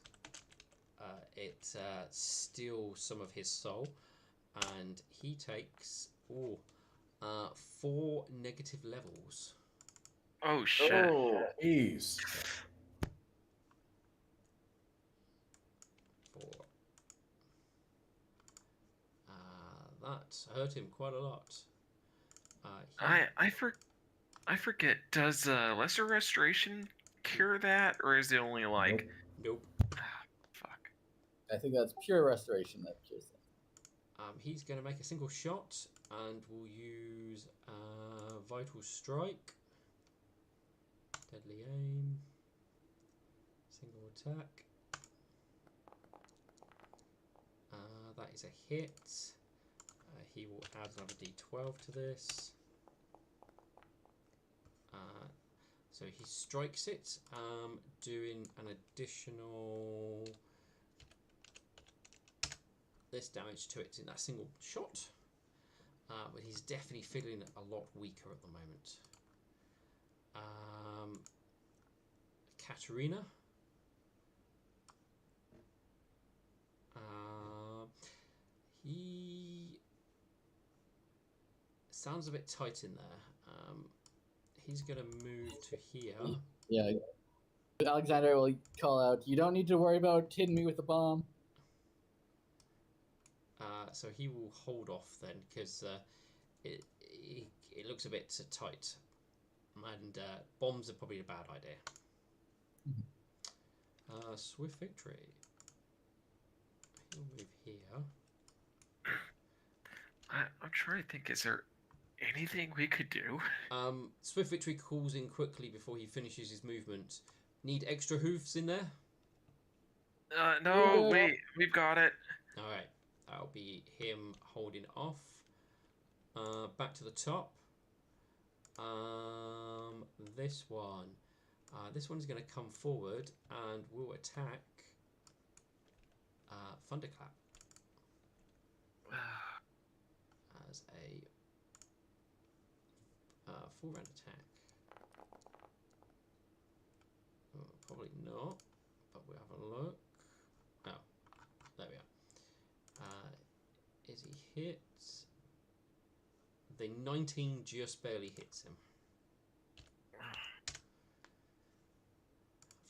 it steal some of his soul, and he takes 4 negative levels. Oh shit. Oh, jeez. 4. That hurt him quite a lot. I forget. Does lesser restoration cure that, or is it only like? Nope. Fuck. I think that's pure restoration that cures it. He's going to make a single shot and will use Vital Strike. Deadly aim. Single attack. That is a hit. He will add another d12 to this. So he strikes it, doing an additional this damage to it in that single shot. But he's definitely feeling a lot weaker at the moment. Katarina. He sounds a bit tight in there. He's going to move to here. Yeah. Alexander will call out, "You don't need to worry about hitting me with the bomb." So he will hold off then, because it looks a bit tight. And bombs are probably a bad idea. Swift Victory. He'll move here. I'm trying to think. Is there anything we could do? Swift Victory calls in quickly before he finishes his movement. Need extra hoofs in there? No, we've got it. Alright, that'll be him holding off. Back to the top. This one. This one's going to come forward and will attack Thunderclap as a 4-round attack. Probably not, but we'll have a look. Oh, there we are. Is he hit? The 19 just barely hits him.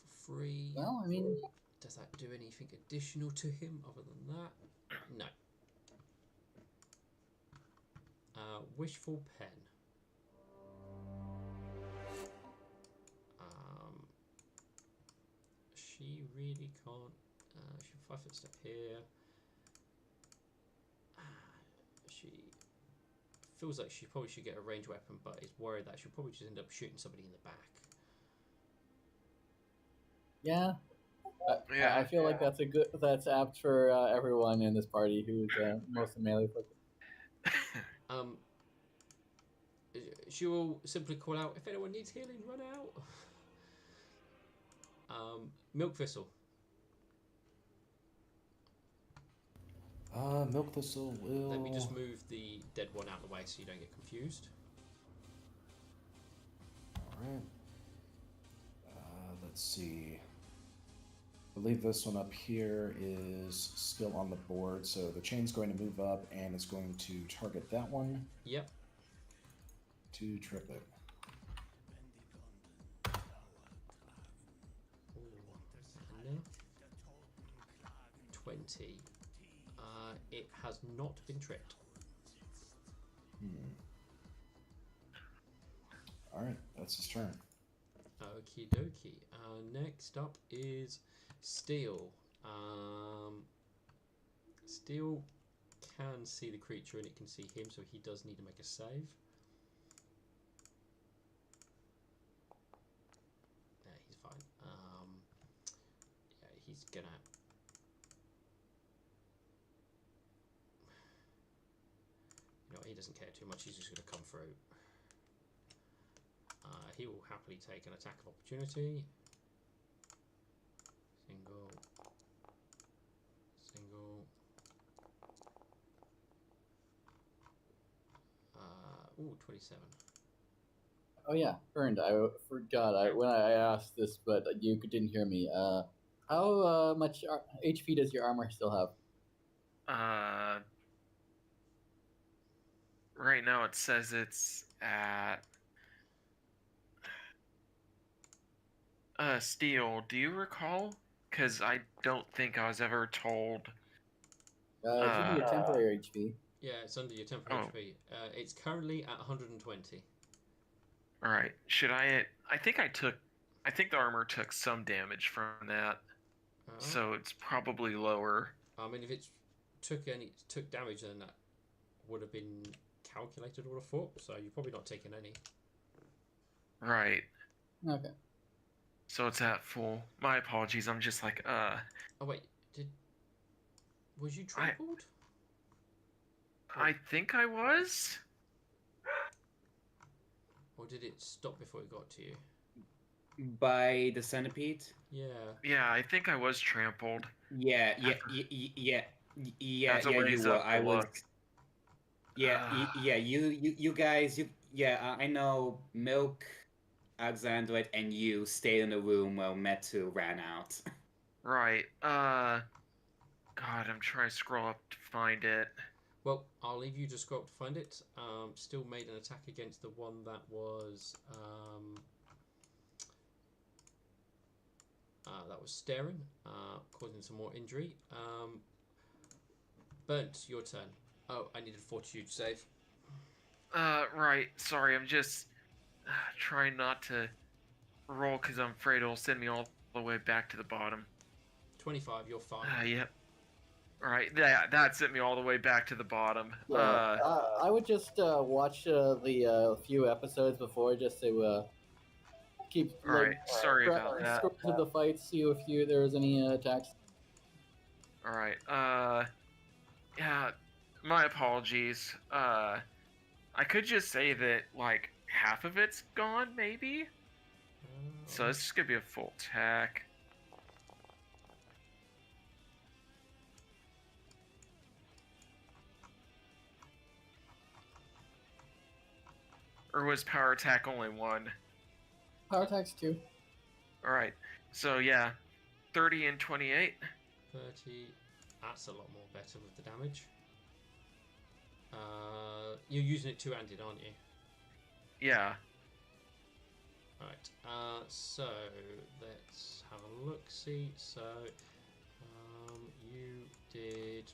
For free. Well, I mean, Does that do anything additional to him other than that? No. Wishful Pen. can't. She'll 5 foot step here. She feels like she probably should get a ranged weapon, but is worried that she'll probably just end up shooting somebody in the back. Yeah. Yeah. I feel like that's apt for everyone in this party who's mostly melee focused. She will simply call out, if anyone needs healing, run out. Milk Thistle. Milk Thistle will. Let me just move the dead one out of the way so you don't get confused. Alright. Let's see. I believe this one up here is still on the board, so the chain's going to move up and it's going to target that one. Yep. To trip it. Ooh, 20. It has not been tripped. Alright, that's his turn. Okie dokie. Next up is Steel. Steel can see the creature and it can see him, so he does need to make a save. Yeah, he's fine. Yeah, he's gonna. You know, he doesn't care too much. He's just gonna come through. He will happily take an attack of opportunity. Single. Ooh, 27. Oh yeah, Earned. I forgot when I asked this, but you didn't hear me. How much HP does your armor still have? Right now it says it's at Steel. Do you recall? Because I don't think I was ever told. It's under your temporary HP. Yeah, it's under your temporary HP. It's currently at 120. All right. Should I? I think the armor took some damage from that, so it's probably lower. I mean, if it took damage, then that would have been calculated, I would have thought. So you're probably not taking any. Right. Okay. So it's at full. My apologies. I'm just like, Oh wait, was you trampled? I think I was. Or did it stop before it got to you? By the centipede? Yeah. Yeah, I think I was trampled. Yeah. That's a ways you were. up to I was. look. You guys. I know. Milk, Alexandra, and you stayed in the room while Metu ran out. Right. God, I'm trying to scroll up to find it. Well, I'll leave you to scroll up to find it. Still made an attack against the one that was staring, causing some more injury. Burnt, your turn. Oh, I needed a fortitude save. Right. Sorry, I'm just trying not to roll because I'm afraid it'll send me all the way back to the bottom. 25, you're fine. Yep. All right, that sent me all the way back to the bottom. Yeah, I would just watch the few episodes before just to keep. All right, sorry about that. Scroll through the fights, see if there was any attacks. All right. Yeah. My apologies. I could just say that like half of it's gone, maybe. So this is gonna be a full attack. Or was power attack only one? Power attacks 2. All right. So yeah, 30 and 28. 30. That's a lot more better with the damage. You're using it two-handed, aren't you? Yeah. Right. So let's have a look. See. So you did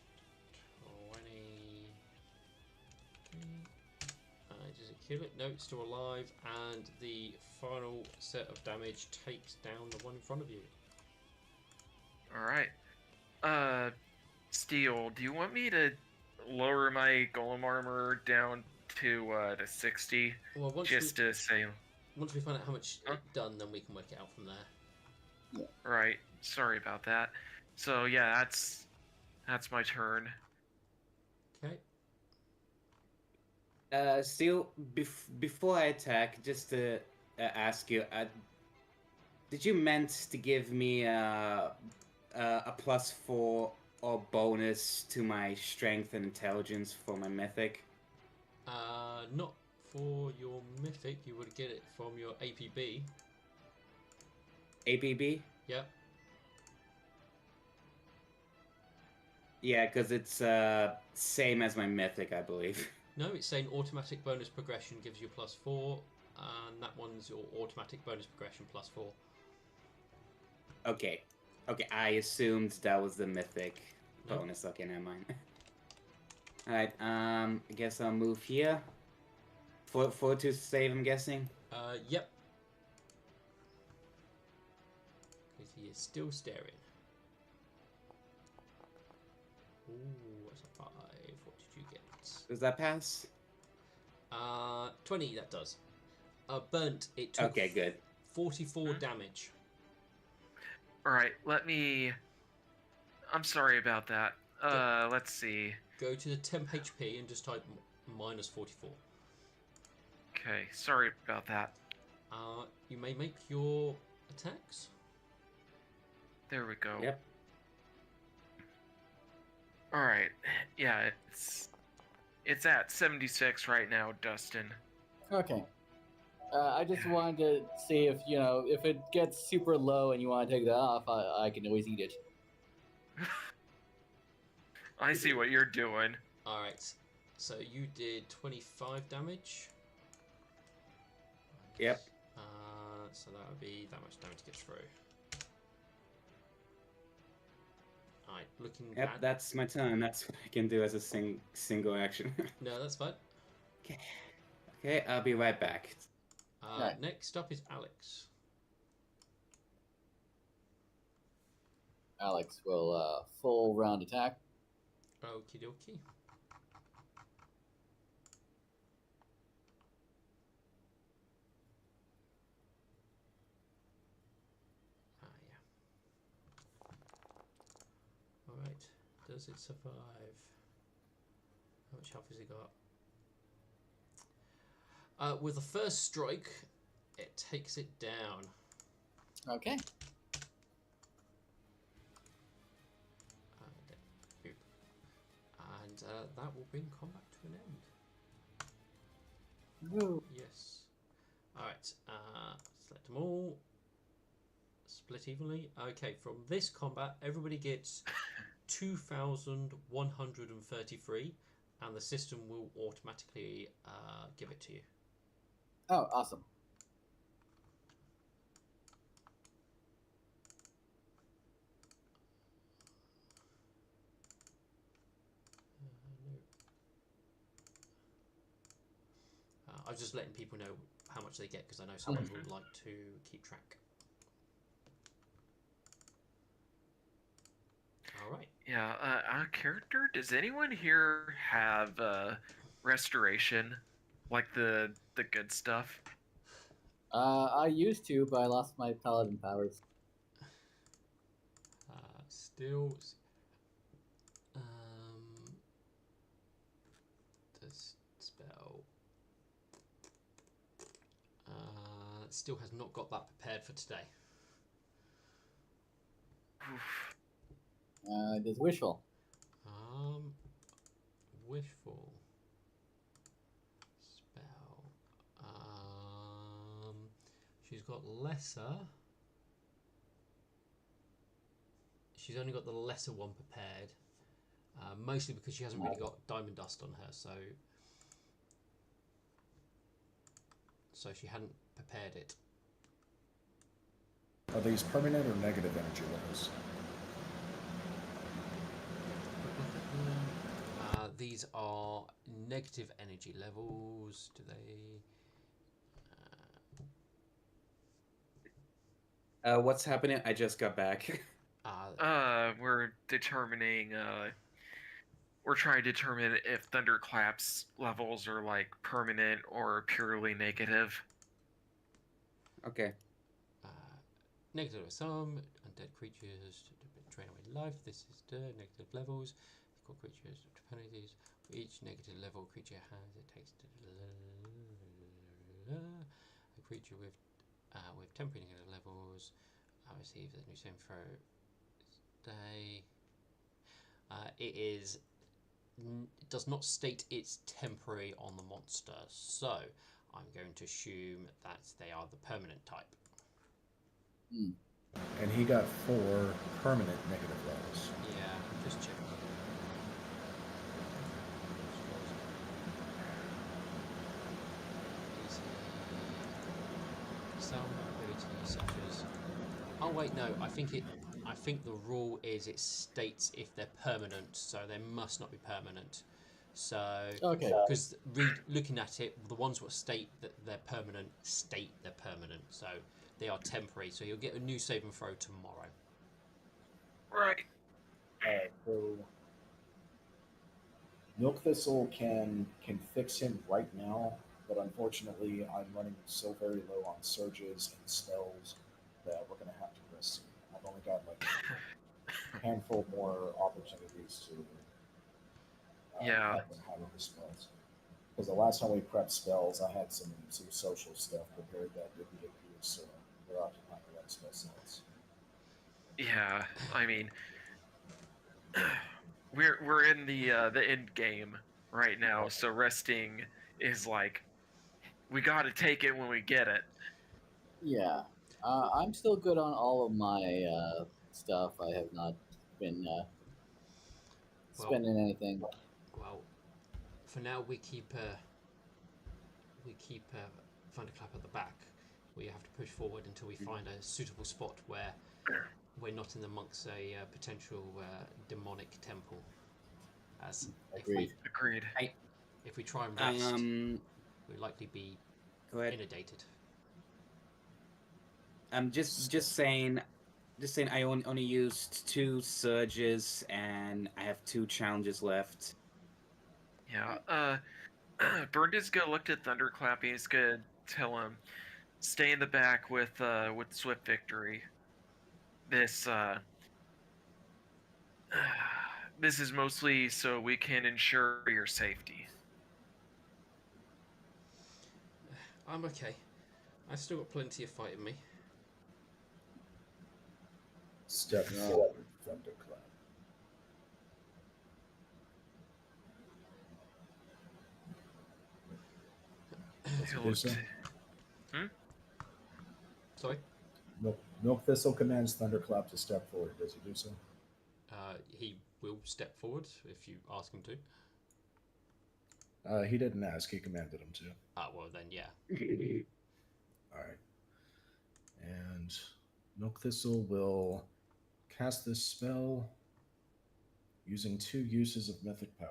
20. Does it kill it? No, it's still alive. And the final set of damage takes down the one in front of you. All right. Steel, do you want me to lower my golem armor down to 60? Well, Just to say, once we find out how much Huh? it's done, then we can work it out from there. right. Sorry about that. So yeah, that's my turn. Okay. Still, before I attack, just to ask you, did you meant to give me a +4 or bonus to my strength and intelligence for my mythic? Not for your mythic. You would get it from your APB. ABB? Yep. Yeah, because it's same as my mythic, I believe. No, it's saying automatic bonus progression gives you +4, and that one's your automatic bonus progression +4. Okay. Okay, I assumed that was the mythic Nope. bonus. Okay, never mind. Alright, I guess I'll move here. For to save, I'm guessing. Yep. Because he is still staring. Ooh, that's a 5. What did you get? Does that pass? 20, that does. Burnt, it took Okay, good. 44 damage. All right, I'm sorry about that. Let's see. Go to the temp HP and just type -44. Okay, sorry about that. You may make your attacks. There we go. Yep. All right. Yeah, it's at 76 right now, Dustin. Okay. I just wanted to see if, if it gets super low and you want to take that off, I can always eat it. I see what you're doing. Alright, so you did 25 damage. Yep. So that would be that much damage to get through. Alright, looking Yep, bad. that's my turn. That's what I can do as a single action. No, that's fine. Okay. Okay, I'll be right back. Right. Next up is Alex. Alex will full round attack. Okie dokie. Yeah. Alright, does it survive? How much health has it got? With the first strike, it takes it down. Okay. And that will bring combat to an end. Woo. Yes. Alright, select them all. Split evenly. Okay, from this combat, everybody gets 2,133, and the system will automatically give it to you. Oh, awesome. I was just letting people know how much they get because I know some people would like to keep track. Alright. Yeah, our character, does anyone here have restoration? Like the good stuff? I used to, but I lost my paladin powers. Still... this spell... still has not got that prepared for today. Oof. Does wishful. Wishful spell. She's got lesser. She's only got the lesser one prepared, mostly because she hasn't really got diamond dust on her, so she hadn't prepared it. Are these permanent or negative energy levels? These are negative energy levels. Do they? What's happening? I just got back. we're determining. We're trying to determine if thunderclaps levels are like permanent or purely negative. Okay. Negative some undead creatures drain away life. This is the negative levels. Equal creatures penalties. For each negative level creature has, it takes a creature with temporary negative levels. Receives a new saving throw. Day. It does not state it's temporary on the monster, so I'm going to assume that they are the permanent type. And he got 4 permanent negative levels. Yeah, I'm just checking. Some abilities such as. Oh wait, no. I think the rule is it states if they're permanent, so they must not be permanent. So, Okay. because looking at it, the ones that state that they're permanent state they're permanent, so they are temporary. So you'll get a new saving throw tomorrow. Right. So Milk Thistle can fix him right now, but unfortunately, I'm running so very low on surges and spells that we're gonna have to risk. I've only got like a handful more opportunities to Yeah. have them handle the spells. Because the last time we prepped spells, I had some social stuff prepared that didn't get used, so we're occupying the right spell slots. Yeah. I mean, we're in the end game right now, so resting is like we got to take it when we get it. Yeah. I'm still good on all of my stuff. I have not been spending anything. Well, for now we keep Thunderclap at the back. We have to push forward until we find a suitable spot where we're not in amongst a potential demonic temple. As Agreed. Agreed. if we try and rest, we'll likely be Go ahead. inundated. I'm just saying. Just saying, I only used 2 surges and I have 2 challenges left. Yeah. Berndiska looked at Thunderclap and he's gonna tell him, stay in the back with Swift Victory. This this is mostly so we can ensure your safety. I'm okay. I've still got plenty of fight in me. Step forward, Thunderclap. He'll do look so. Sorry? Milk Thistle commands Thunderclap to step forward. Does he do so? He will step forward if you ask him to. He didn't ask. He commanded him to. Well then, yeah. All right. And Milk Thistle will cast this spell using 2 uses of Mythic Power.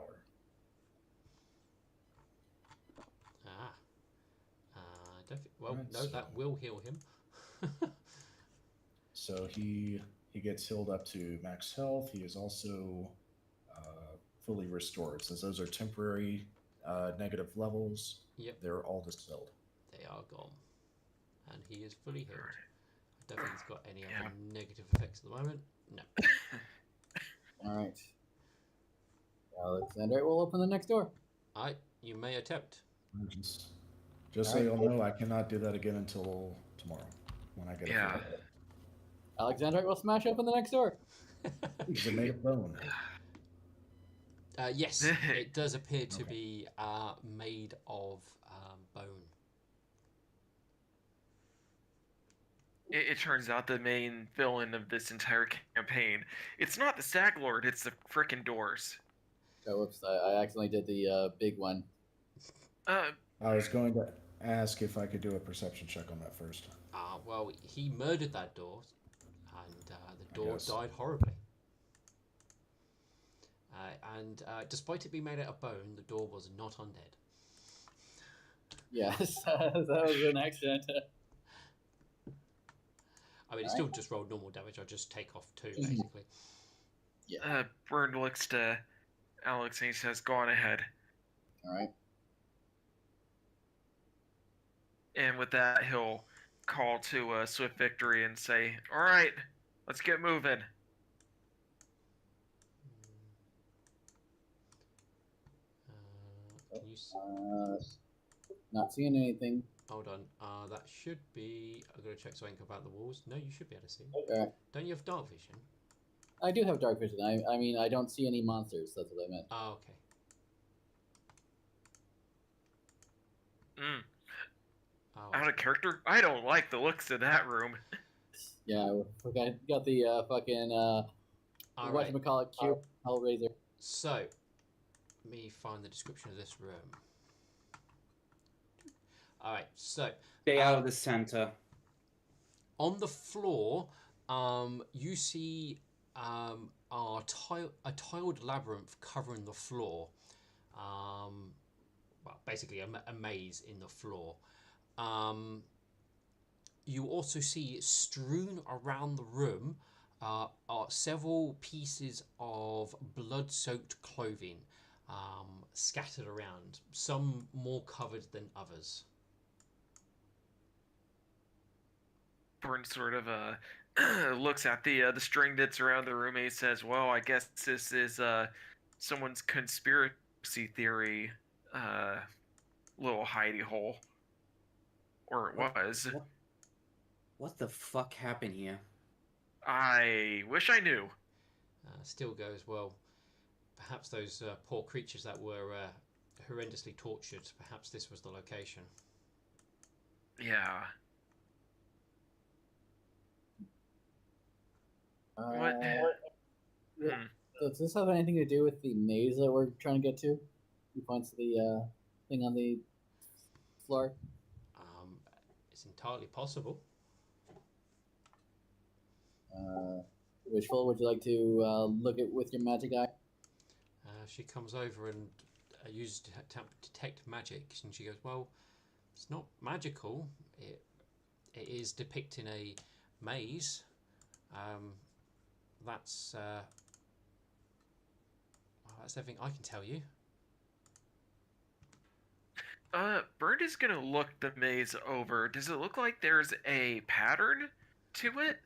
Well, Right, no, that will heal him. So he gets healed up to max health. He is also fully restored. Since those are temporary negative levels, Yep. they're all dispelled. They are gone. And he is fully healed. I don't think he's got any Yeah. other negative effects at the moment. No. All right. Alexander will open the next door. Alright, you may attempt. Just so you'll know, I cannot do that again until tomorrow when I get a Yeah. full. Alexander will smash open the next door. Is it made of bone? Yes, it does appear to be made of bone. It turns out the main villain of this entire campaign, it's not the Stag Lord, it's the frickin' doors. Oh, whoops! I accidentally did the big one. I was going to ask if I could do a perception check on that first. Well, he murdered that door, and the door died horribly. And despite it being made out of bone, the door was not undead. Yes, that was an accident. I mean, it still just rolled normal damage. I just take off 2, basically. Byrne looks to Alex and he says, "Go on ahead." All right. And with that, he'll call to Swift Victory and say, "All right, let's get moving." Can you? Not seeing anything. Hold on. That should be. I'm gonna check something about the walls. No, you should be able to see. Okay. Don't you have dark vision? I do have dark vision. I mean, I don't see any monsters. That's what I meant. Oh, okay. Oh, Out of character? I don't like the looks of that room. Yeah, we got the fucking all right. whatchamacallit, cute Hellraiser. So, let me find the description of this room. All right. So, Stay out of the center. on the floor, you see a tiled labyrinth covering the floor. Well, basically a maze in the floor. You also see strewn around the room are several pieces of blood-soaked clothing scattered around, some more covered than others. Byrne sort of looks at the string that's around the room and he says, "Well, I guess this is someone's conspiracy theory little hidey hole, or it was." What the fuck happened here? I wish I knew. Still goes, well, perhaps those poor creatures that were horrendously tortured, perhaps this was the location. Yeah. What? Does this have anything to do with the maze that we're trying to get to? He points to the thing on the floor. It's entirely possible. Wishful, would you like to look at with your magic eye? She comes over and uses detect magic, and she goes, well, it's not magical. It is depicting a maze. That's everything I can tell you. Byrne is gonna look the maze over. Does it look like there's a pattern to it?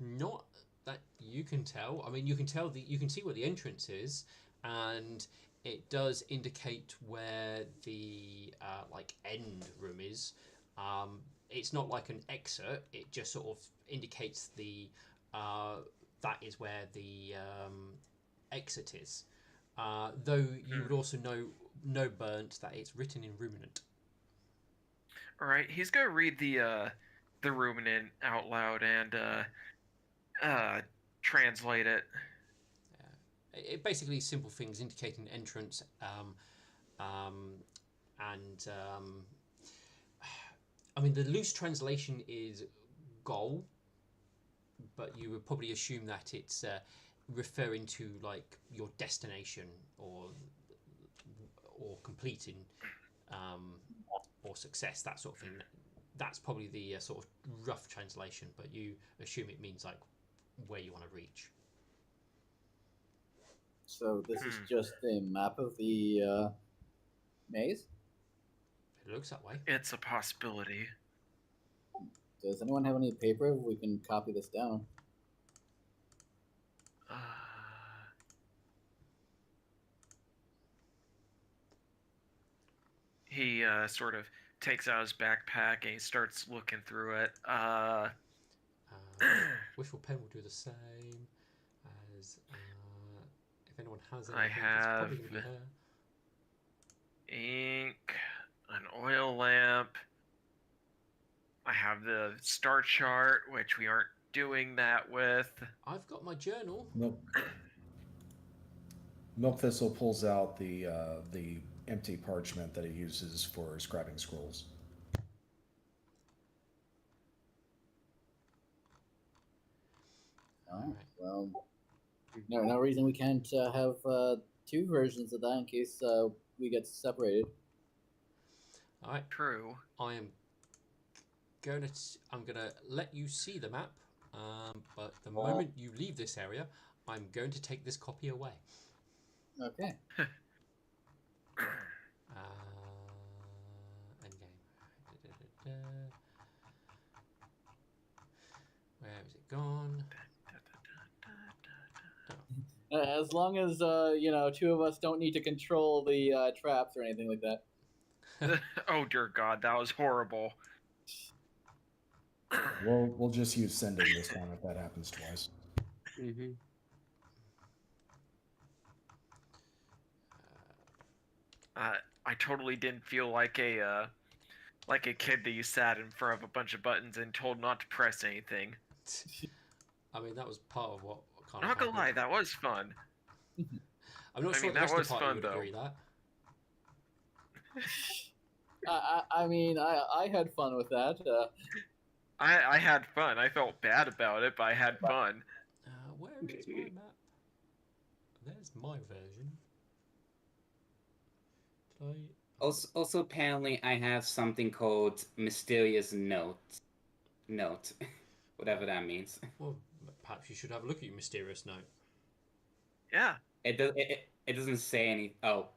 Not that you can tell. I mean, you can see where the entrance is, and it does indicate where the like end room is. It's not like an exit. It just sort of indicates the that is where the exit is. Though you would also know Burnt that it's written in Ruminant. All right, he's gonna read the Ruminant out loud and translate it. It basically simple things indicating entrance, and I mean the loose translation is goal, but you would probably assume that it's referring to like your destination or completing or success, that sort of thing. That's probably the sort of rough translation, but you assume it means like where you want to reach. So this is just a map of the maze? It looks that way. It's a possibility. Does anyone have any paper? We can copy this down. He sort of takes out his backpack and he starts looking through it. Wishful Pen will do the same as if anyone has I anything, it's have probably going to be her. ink, an oil lamp. I have the star chart, which we aren't doing that with. I've got my journal. Milk Thistle pulls out the empty parchment that he uses for scribing scrolls. Oh, well, no reason we can't have two versions of that in case we get separated. All right. True. I'm gonna let you see the map, but the moment you leave this area, I'm going to take this copy away. Okay. Endgame. Where has it gone? As long as two of us don't need to control the traps or anything like that. Oh dear God, that was horrible. We'll just use sending this time if that happens twice. Mm-hmm. I totally didn't feel like a kid that you sat in front of a bunch of buttons and told not to press anything. I mean, that was part of what kind of Not gonna lie, happened. that was fun. I'm not I sure mean, the that rest of was the party fun, would though. agree that. I mean, I had fun with that. I had fun. I felt bad about it, but I had fun. Where is my map? There's my version. Did I... Also, apparently, I have something called mysterious note, whatever that means. Well, perhaps you should have a look at your mysterious note. Yeah. It doesn't say any. Oh,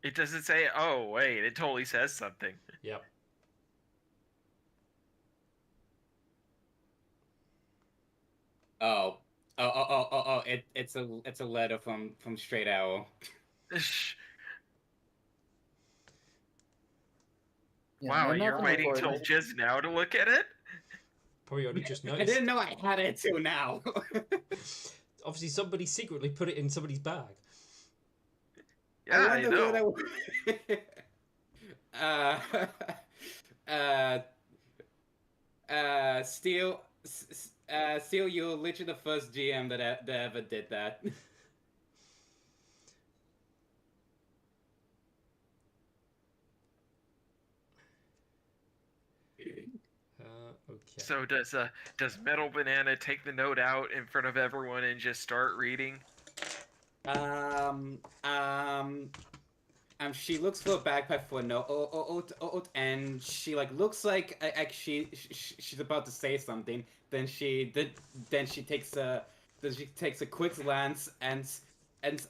It doesn't say, oh, wait, it totally says something. Yep. oh, it's a letter from Straight Arrow. Yeah, Wow, no, you're nothing waiting recorded. till just now to look at it? Probably only just I noticed. didn't know I had it till now. Obviously, somebody secretly put it in somebody's bag. Yeah, I wonder know. where Steel, you're literally the first GM that ever did that. Okay. So does Metal Banana take the note out in front of everyone and just start reading? She looks for a backpack for a note, and she looks like actually she's about to say something. Then she takes a quick glance and if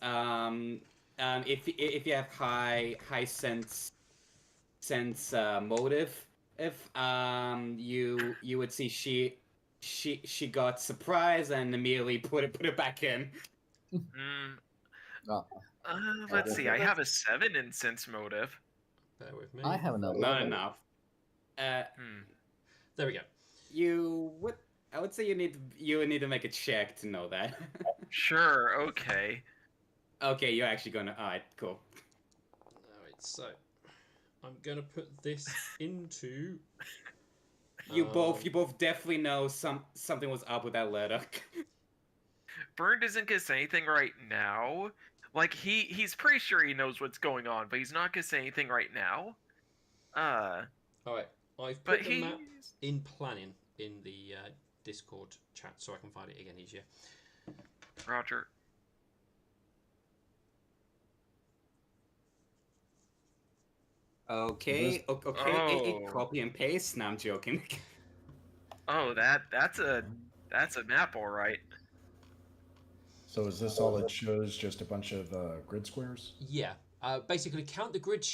you have high sense motive, if you would see she got surprised and immediately put it back in. Oh, Let's see. I have a 7 in sense motive. Bear with me. I have an 11. Not enough. There we go. I would say you need to make a check to know that. Sure. Okay. Okay, you're actually gonna. Alright, cool. Alright, so I'm gonna put this into. You both definitely know something was up with that letter. Byrne doesn't gonna say anything right now. Like he's pretty sure he knows what's going on, but he's not gonna say anything right now. Alright, I've But put the map in planning in the Discord chat so I can find it again easier. Roger. Okay. Oh. Copy and paste. No, I'm joking. Oh, that's a map, all right. So is this all it shows? Just a bunch of grid squares? Yeah. Basically, count the grid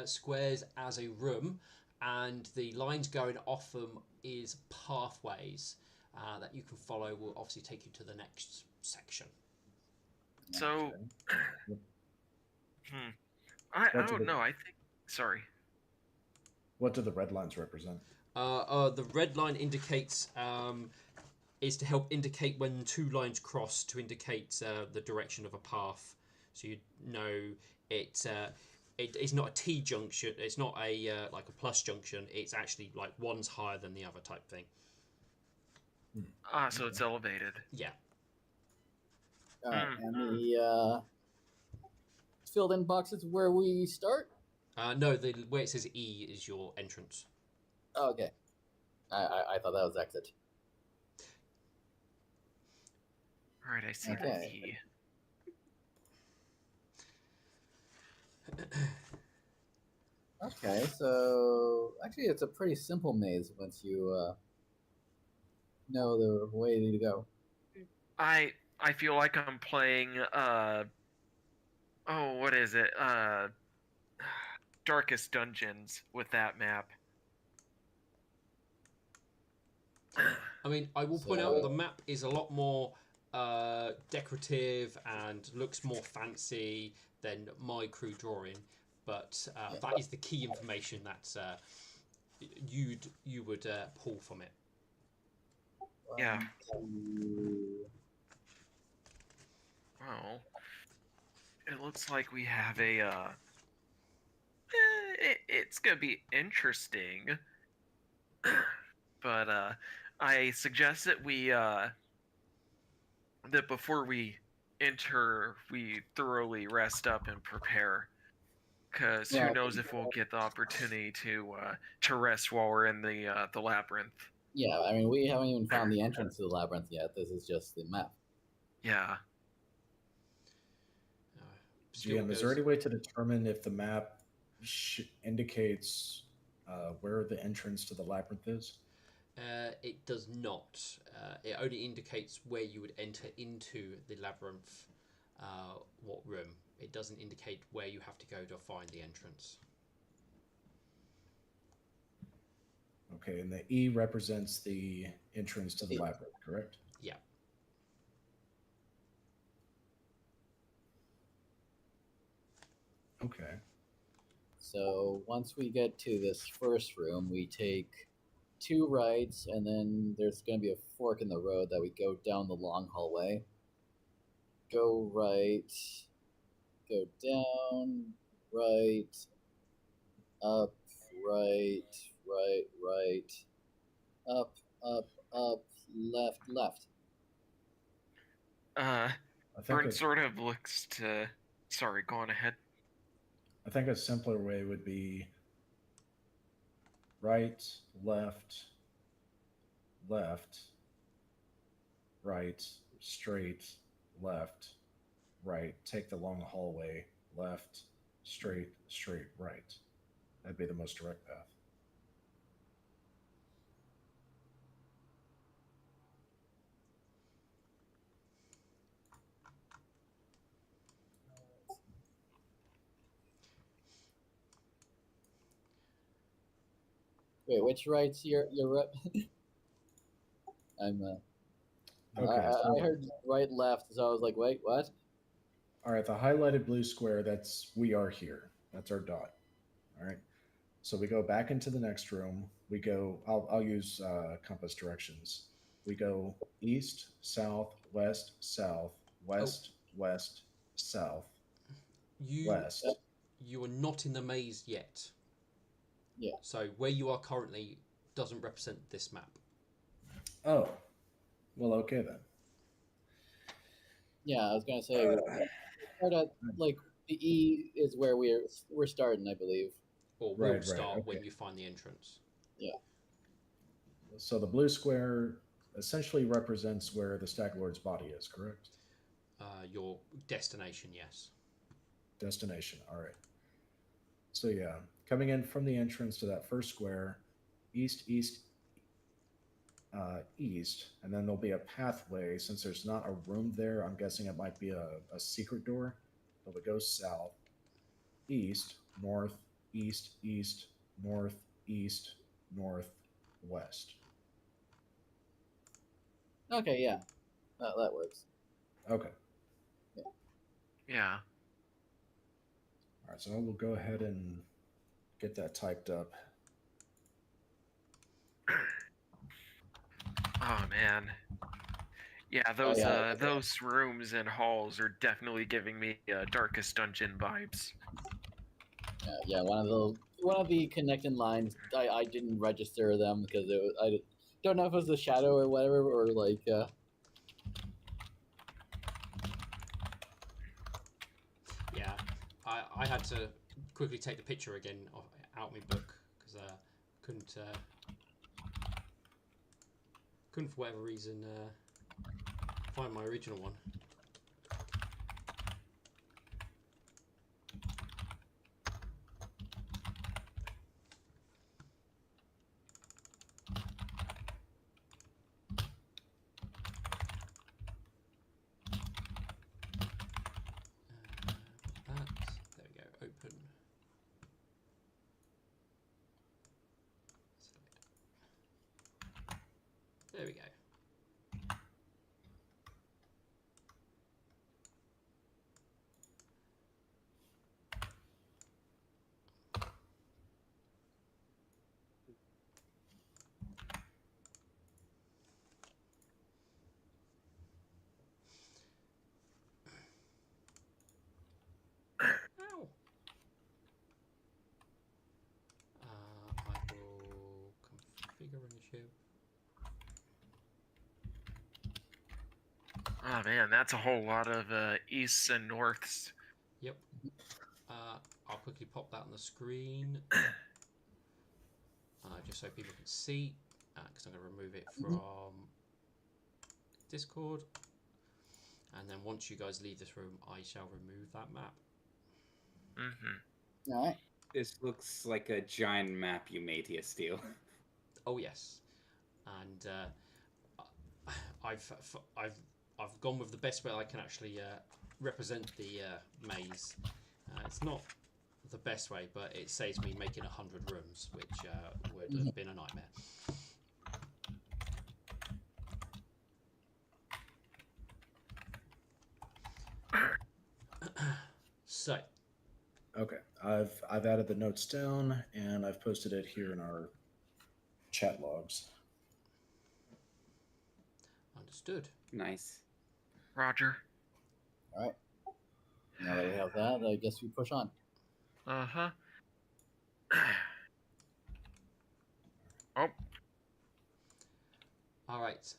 squares as a room, and the lines going off them is pathways that you can follow. Will obviously take you to the next section. So, Okay. I don't know. I think. Sorry. What do the red lines represent? The red line indicates is to help indicate when two lines cross to indicate the direction of a path. So you know it's not a T junction. It's not a like a plus junction. It's actually like one's higher than the other type thing. So it's elevated. Yeah. And the filled in boxes where we start? No, the where it says E is your entrance. Oh, okay. I thought that was exit. All right, I see the Okay. E. Okay, so actually it's a pretty simple maze once you know the way to go. I feel like I'm playing oh, what is it? Darkest Dungeons with that map. I mean, I will point out the map is a lot more decorative and looks more fancy than my crew drawing, but that is the key information that you would pull from it. Yeah. 1, 2. Well, it looks like we have a it's gonna be interesting. But I suggest that we that before we enter, we thoroughly rest up and prepare. Because Yeah. who knows if we'll get the opportunity to rest while we're in the labyrinth. Yeah, I mean, we haven't even found the entrance to the labyrinth yet. This is just the map. Yeah. GM, is there any way to determine if the map indicates where the entrance to the labyrinth is? It does not. It only indicates where you would enter into the labyrinth, what room. It doesn't indicate where you have to go to find the entrance. Okay, and the E represents the entrance to the labyrinth, correct? Yeah. Okay. So once we get to this first room, we take 2 rights, and then there's going to be a fork in the road that we go down the long hallway. Go right, go down, right, up, right, up, left, left. I think Vern sort of looks to. Sorry, go on ahead. I think a simpler way would be right, left, left, right, straight, left, right. Take the long hallway, left, straight, right. That'd be the most direct path. Wait, which rights you're I'm Okay, I heard right, left, so I was like, wait, what? all right, the highlighted blue square, that's we are here. That's our dot. All right. So we go back into the next room. We go, I'll use compass directions. We go east, south, west, west, south, west. You are not in the maze yet. Yeah. So where you are currently doesn't represent this map. Oh, well, okay then. Yeah, I was gonna say, start at, like, the E is where we're starting, I believe. Or will start when you find the entrance. Yeah. So the blue square essentially represents where the Stag Lord's body is, correct? Your destination, yes. Destination, all right. So yeah, coming in from the entrance to that first square, east, east, and then there'll be a pathway. Since there's not a room there, I'm guessing it might be a secret door. But we go south, east, north, east, east, north, east, north, west. Okay, yeah, that works. Okay. Yeah. All right, so we'll go ahead and get that typed up. Oh man. Yeah, those rooms and halls are definitely giving me Darkest Dungeon vibes. Yeah, one of the connecting lines, I didn't register them because I don't know if it was a shadow or whatever, or like. Yeah, I had to quickly take the picture again out my book because couldn't for whatever reason find my original one. there we go. Ow. I will configure ownership. Oh man, that's a whole lot of easts and norths. Yep. I'll quickly pop that on the screen, just so people can see, because I'm going to remove it from Discord. And then once you guys leave this room, I shall remove that map. Mm-hmm. All right. This looks like a giant map you made here, Steel. Oh yes, and I've gone with the best way I can actually represent the maze. It's not the best way, but it saves me making 100 rooms, which would have been a nightmare. So, Okay, I've added the notes down and I've posted it here in our chat logs. understood. Nice. Roger. All right. Now that we have that, I guess we push on. Uh-huh. Oh, All right.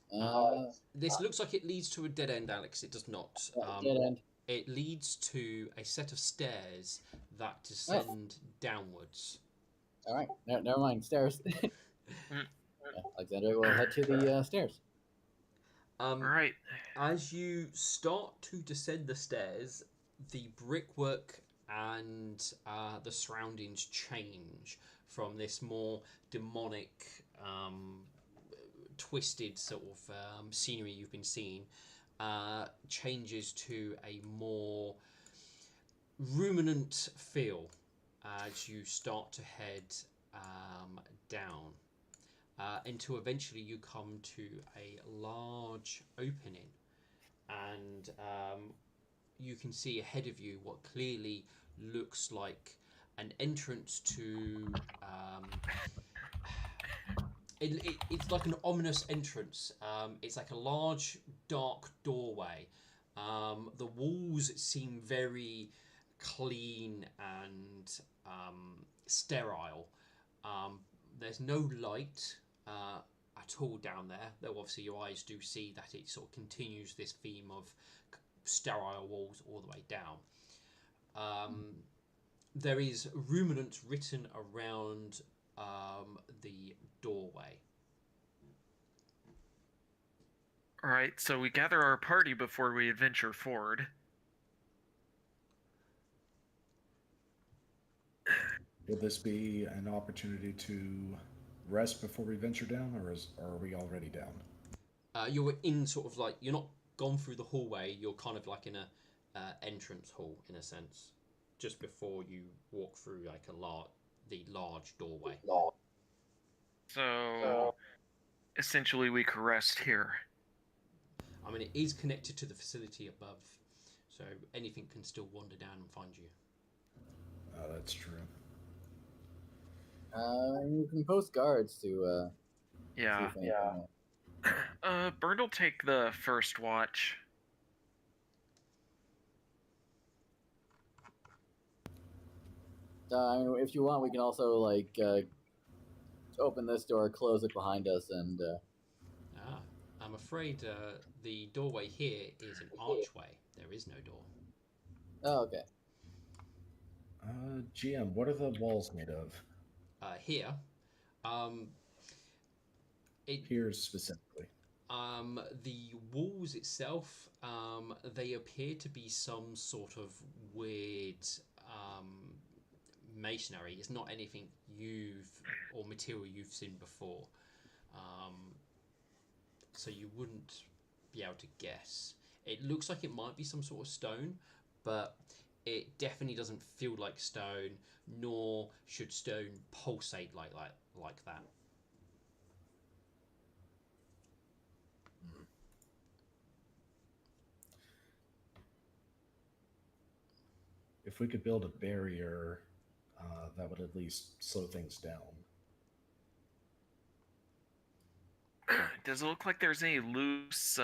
This Uh, looks like it leads to a dead end, Alex. It does not. Dead end. It leads to a set of stairs that descend downwards. All right. Never mind. Stairs. Mm. Alexander will head to the stairs. all right. As you start to descend the stairs, the brickwork and the surroundings change from this more demonic, twisted sort of scenery you've been seeing, changes to a more ruminant feel as you start to head down. Until eventually you come to a large opening, and you can see ahead of you what clearly looks like an entrance to it's like an ominous entrance. It's like a large dark doorway. The walls seem very clean and sterile. There's no light at all down there, though obviously your eyes do see that it sort of continues this theme of sterile walls all the way down. There is ruminants written around the doorway. All right, so we gather our party before we adventure forward. Will this be an opportunity to rest before we venture down, or are we already down? You're in sort of like, you're not gone through the hallway. You're kind of like in a entrance hall in a sense, just before you walk through like the large doorway. So, essentially, we could rest here. I mean, it is connected to the facility above, so anything can still wander down and find you. Oh, that's true. You can post guards to Yeah. see if anything. Bird will take the first watch. I mean, if you want, we can also like open this door, close it behind us, and. I'm afraid the doorway here is an archway. There is no door. Oh, okay. GM, what are the walls made of? Here, Here specifically. the walls itself, they appear to be some sort of weird masonry. It's not anything or material you've seen before. So you wouldn't be able to guess. It looks like it might be some sort of stone, but it definitely doesn't feel like stone, nor should stone pulsate like that. if we could build a barrier, that would at least slow things down. Does it look like there's any loose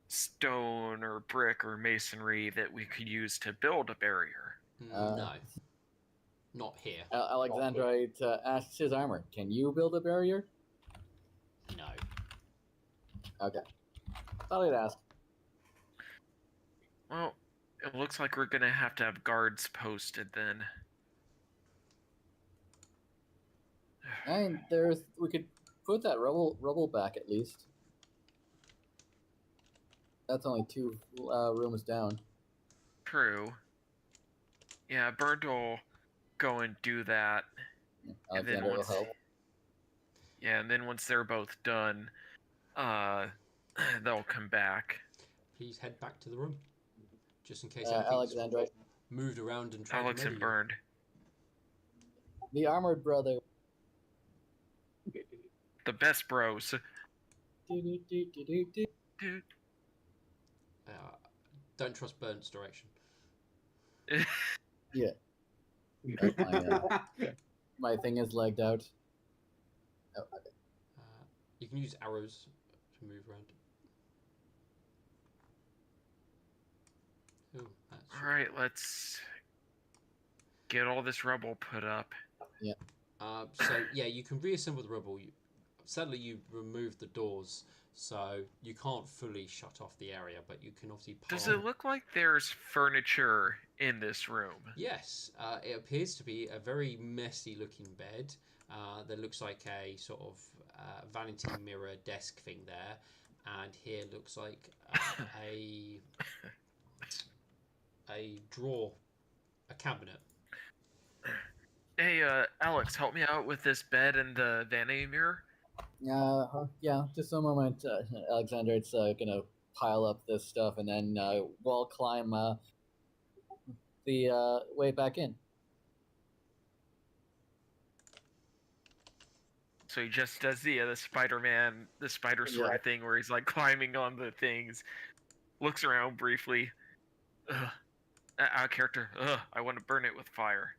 stone or brick or masonry that we could use to build a barrier? No, not here. Alexandrite asks his armor, "Can you build a barrier?" No. Okay. Thought I'd ask. Well, it looks like we're gonna have to have guards posted then. And we could put that rubble back at least. That's only 2 rooms down. True. Yeah, Burnt will go and do that. And then Alexander will once, help. yeah, and then once they're both done, they'll come back. Please head back to the room, just in case Alexandrite, anything's moved around and tried Alex to and murder Burned. the armored brother. The best bros. Do-do-do-do-do-do. Dude. you. Don't trust Burnt's direction. Yeah. My thing is legged out. Oh, okay. You can use arrows to move around. Ooh, that's... Alright, let's get all this rubble put up. So yeah, you can reassemble the rubble. Sadly, you removed the doors, so you can't fully shut off the area, but you can obviously. Does it look like there's furniture in this room? Yes, it appears to be a very messy-looking bed. There looks like a sort of vanity mirror desk thing there, and here looks like a drawer, a cabinet. Hey, Alex, help me out with this bed and the vanity mirror. Yeah, just a moment, Alexander. It's gonna pile up this stuff and then wall climb the way back in. So he just does the Spider-Man, the spider sort of thing where he's like climbing on the things, looks around briefly. Ugh. Out of character. Ugh, I want to burn it with fire.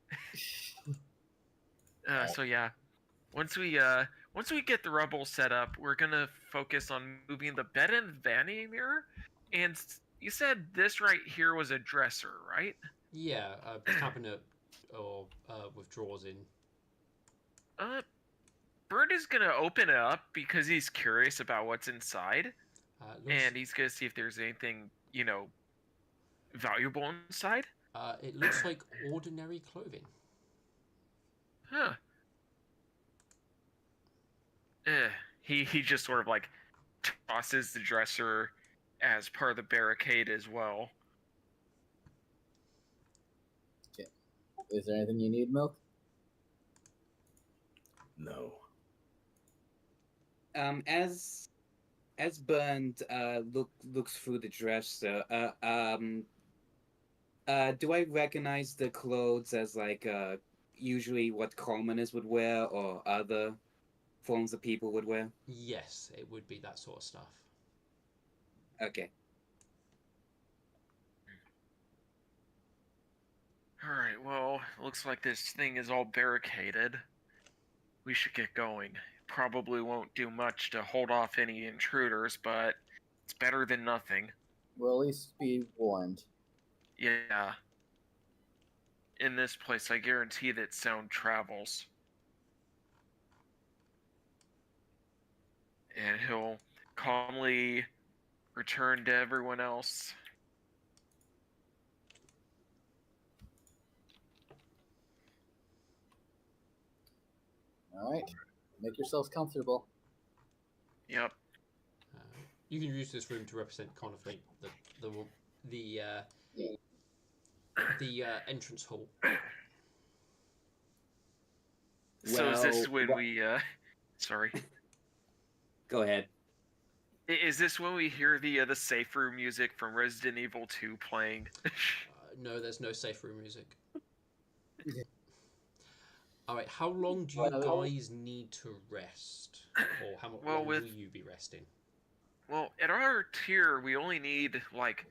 So yeah, once we get the rubble set up, we're gonna focus on moving the bed and vanity mirror. And you said this right here was a dresser, right? Yeah, a cabinet or with drawers in. Bird is gonna open it up because he's curious about what's inside, and he's gonna see if there's anything, valuable inside. It looks like ordinary clothing. Huh. He just sort of like tosses the dresser as part of the barricade as well. Okay. Is there anything you need, Milk? No. As Bernd looks through the dresser, do I recognize the clothes as like usually what commoners would wear or other forms of people would wear? Yes, it would be that sort of stuff. Okay. Alright, well, looks like this thing is all barricaded. We should get going. Probably won't do much to hold off any intruders, but it's better than nothing. We'll at least be warned. Yeah. In this place, I guarantee that sound travels. And he'll calmly return to everyone else. All right. Make yourselves comfortable. Yep. You can use this room to represent kind of like the entrance hall. So is this when we sorry. Go ahead. Is this when we hear the safe room music from Resident Evil 2 playing? No, there's no safe room music. All right, how long do you guys need to rest, or how long will you be resting? Well, at our tier, we only need like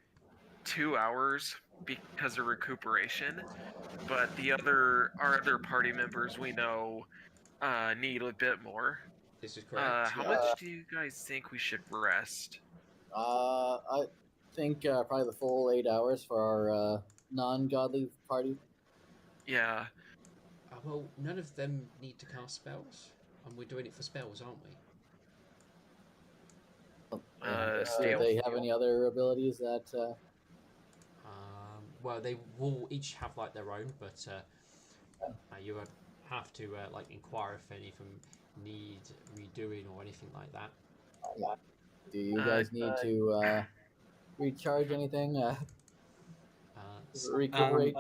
2 hours because of recuperation, but our other party members we know need a bit more. This is correct. How yeah. much do you guys think we should rest? I think probably the full 8 hours for our non-godly party. Yeah. Well, none of them need to cast spells, and we're doing it for spells, aren't we? Do Stealth. they have any other abilities that? Well, they will each have like their own, but you would have to like inquire if any of them need redoing or anything like that. Do you guys need to recharge anything? Recuperate?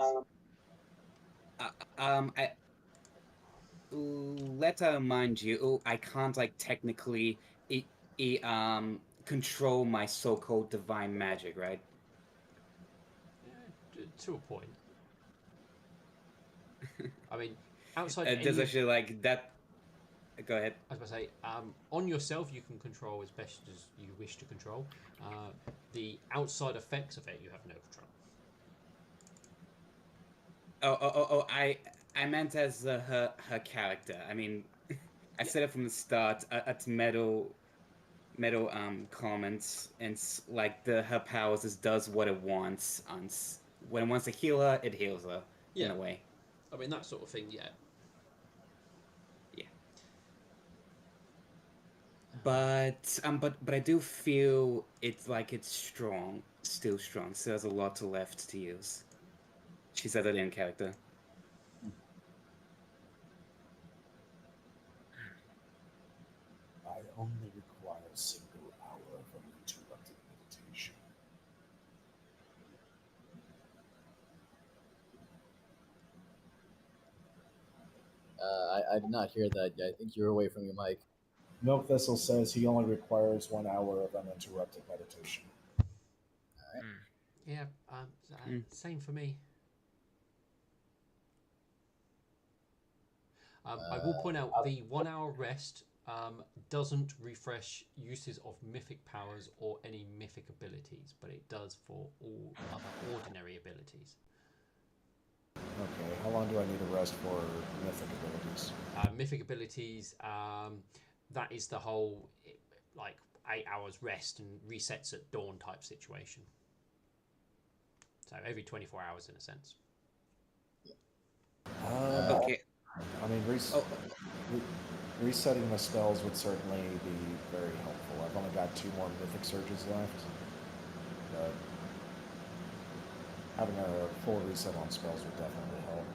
Let mind you, I can't like technically control my so-called divine magic, right? To a point. I mean, outside There's actually like that. Go ahead. I was going to say, on yourself you can control as best as you wish to control. The outside effects of it you have no control. I meant as her character. I mean, I said it from the start. At metal comments, and like her powers just does what it wants. When it wants to heal her, it heals her in a way. I mean that sort of thing, yeah. Yeah. But I do feel it's strong, still strong. So there's a lot left to use. She said that in character. I only require a single hour of uninterrupted meditation. I did not hear that. I think you're away from your mic. Milk Thistle says he only requires 1 hour of uninterrupted meditation. Yeah, same for me. I will point out the 1 hour rest doesn't refresh uses of mythic powers or any mythic abilities, but it does for all other ordinary abilities. Okay, how long do I need to rest for mythic abilities? Mythic abilities, that is the whole like 8 hours rest and resets at dawn type situation. So every 24 hours in a sense. Okay. I mean, resetting my spells would certainly be very helpful. I've only got 2 more mythic surges left, but having a full reset on spells would definitely help.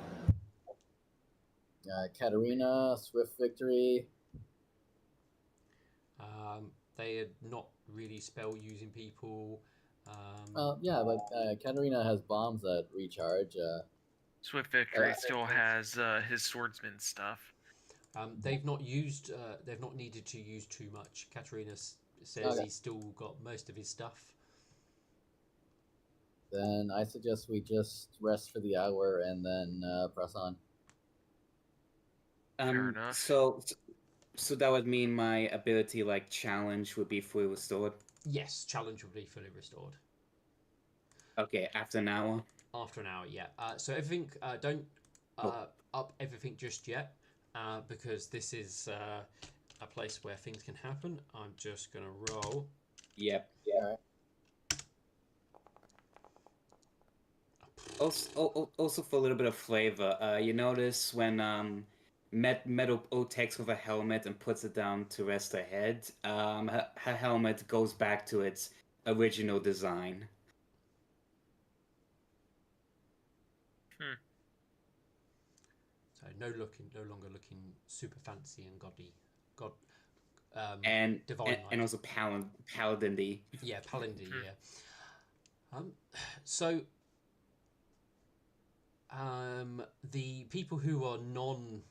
Katarina, Swift Victory. They are not really spell using people. Yeah, but Katarina has bombs that recharge. Swift Victory still has his swordsman stuff. They've not needed to use too much. Katarina says he's still got most of his stuff. Then I suggest we just rest for the hour and then press on. Fair enough. So that would mean my ability like challenge would be fully restored? Yes, challenge would be fully restored. Okay, after an hour? After an hour, yeah. So everything, don't up everything just yet, because this is a place where things can happen. I'm just going to roll. Yep. Yeah. Also for a little bit of flavor, you notice when Metal takes with a helmet and puts it down to rest her head, her helmet goes back to its original design. So no longer looking super fancy and godly, and divine and also paladin-y. Yeah, paladin, yeah. So the people who are non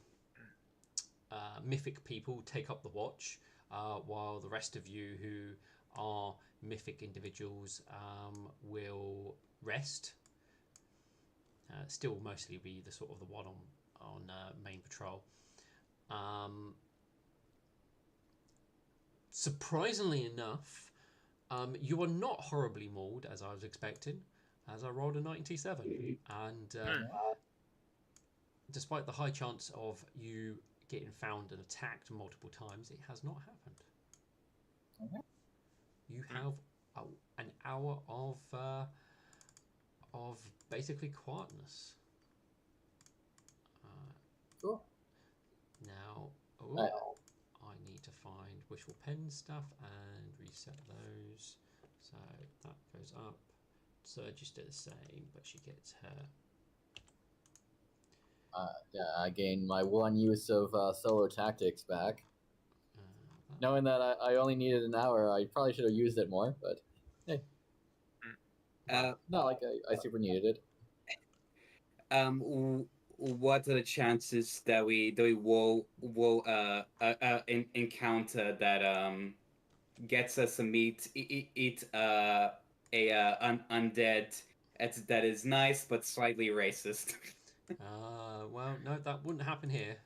mythic people take up the watch, while the rest of you who are mythic individuals will rest. Still mostly be the sort of the one on main patrol. Surprisingly enough, you are not horribly mauled as I was expecting. as I rolled a 97. And despite the high chance of you getting found and attacked multiple times, it has not happened. Okay. You have an hour of basically quietness. Cool. Now, I need to find wishful pen stuff and reset those. So that goes up. Surge is still the same, but she gets her. Yeah, I gained my one use of solo tactics back. Knowing that I only needed an hour, I probably should have used it more, but hey. Not like I super needed it. What are the chances that we will encounter that gets us to eat a undead that is nice but slightly racist? Well, no, that wouldn't happen here.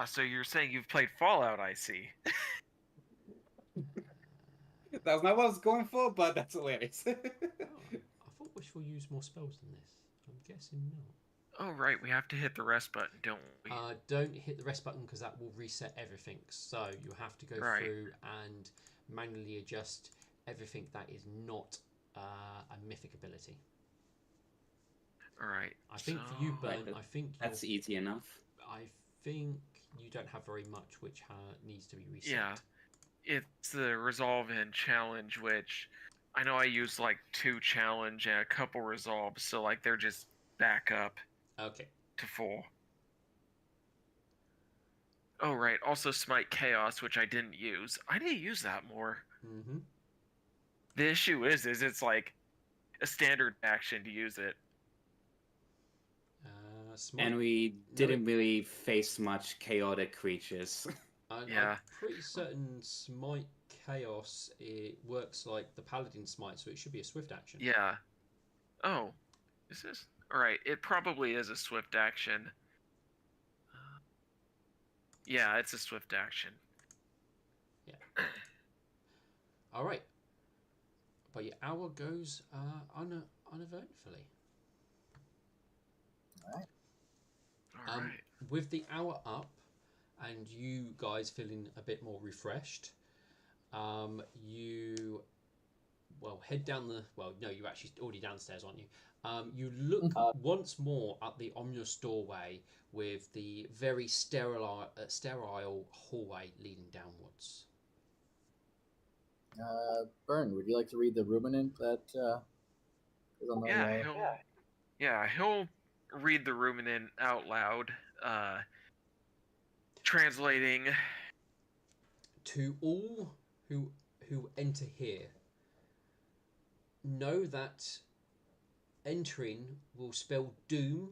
So you're saying you've played Fallout, I see. That's not what I was going for, but that's hilarious. Oh, I thought wishful used more spells than this. I'm guessing not. Oh, right, we have to hit the rest button, don't we? Don't hit the rest button because that will reset everything. So you have to go through and manually adjust everything that is not a mythic ability. Alright. I think for you, Burn, I think that's easy enough. I think you don't have very much which needs to be reset. Yeah. It's the resolve and challenge, which I know I used like 2 challenge and a couple resolves, so like they're just back up. Okay. To full. Oh right, also Smite Chaos, which I didn't use. I need to use that more. Mm-hmm. The issue is it's like a standard action to use it. And we didn't really face much chaotic creatures. I'm pretty certain Smite Chaos, it works like the Paladin Smite, so it should be a swift action. Yeah. Oh. Is this? Alright, it probably is a swift action. Yeah, it's a swift action. Yeah. Alright. But your hour goes uneventfully. Alright. With the hour up, and you guys feeling a bit more refreshed, you head down the you're actually already downstairs, aren't you? You look once more at the ominous doorway with the very sterile hallway leading downwards. Bern, would you like to read the ruminant that is on the he'll read the ruminant out loud, translating. To all who enter here, know that entering will spell doom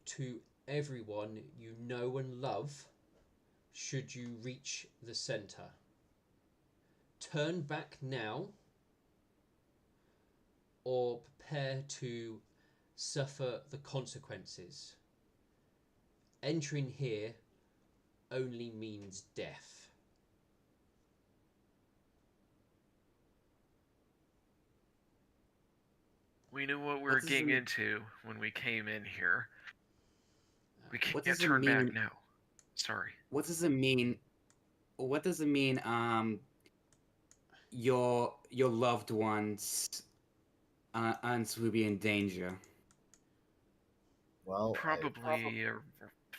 to everyone you know and love should you reach the center. Turn back now or prepare to suffer the consequences. Entering here only means death. We knew what we were getting into when we came in here. We can't turn back now. Sorry. What does it mean? What does it mean? Your loved ones will be in danger. Well, probably.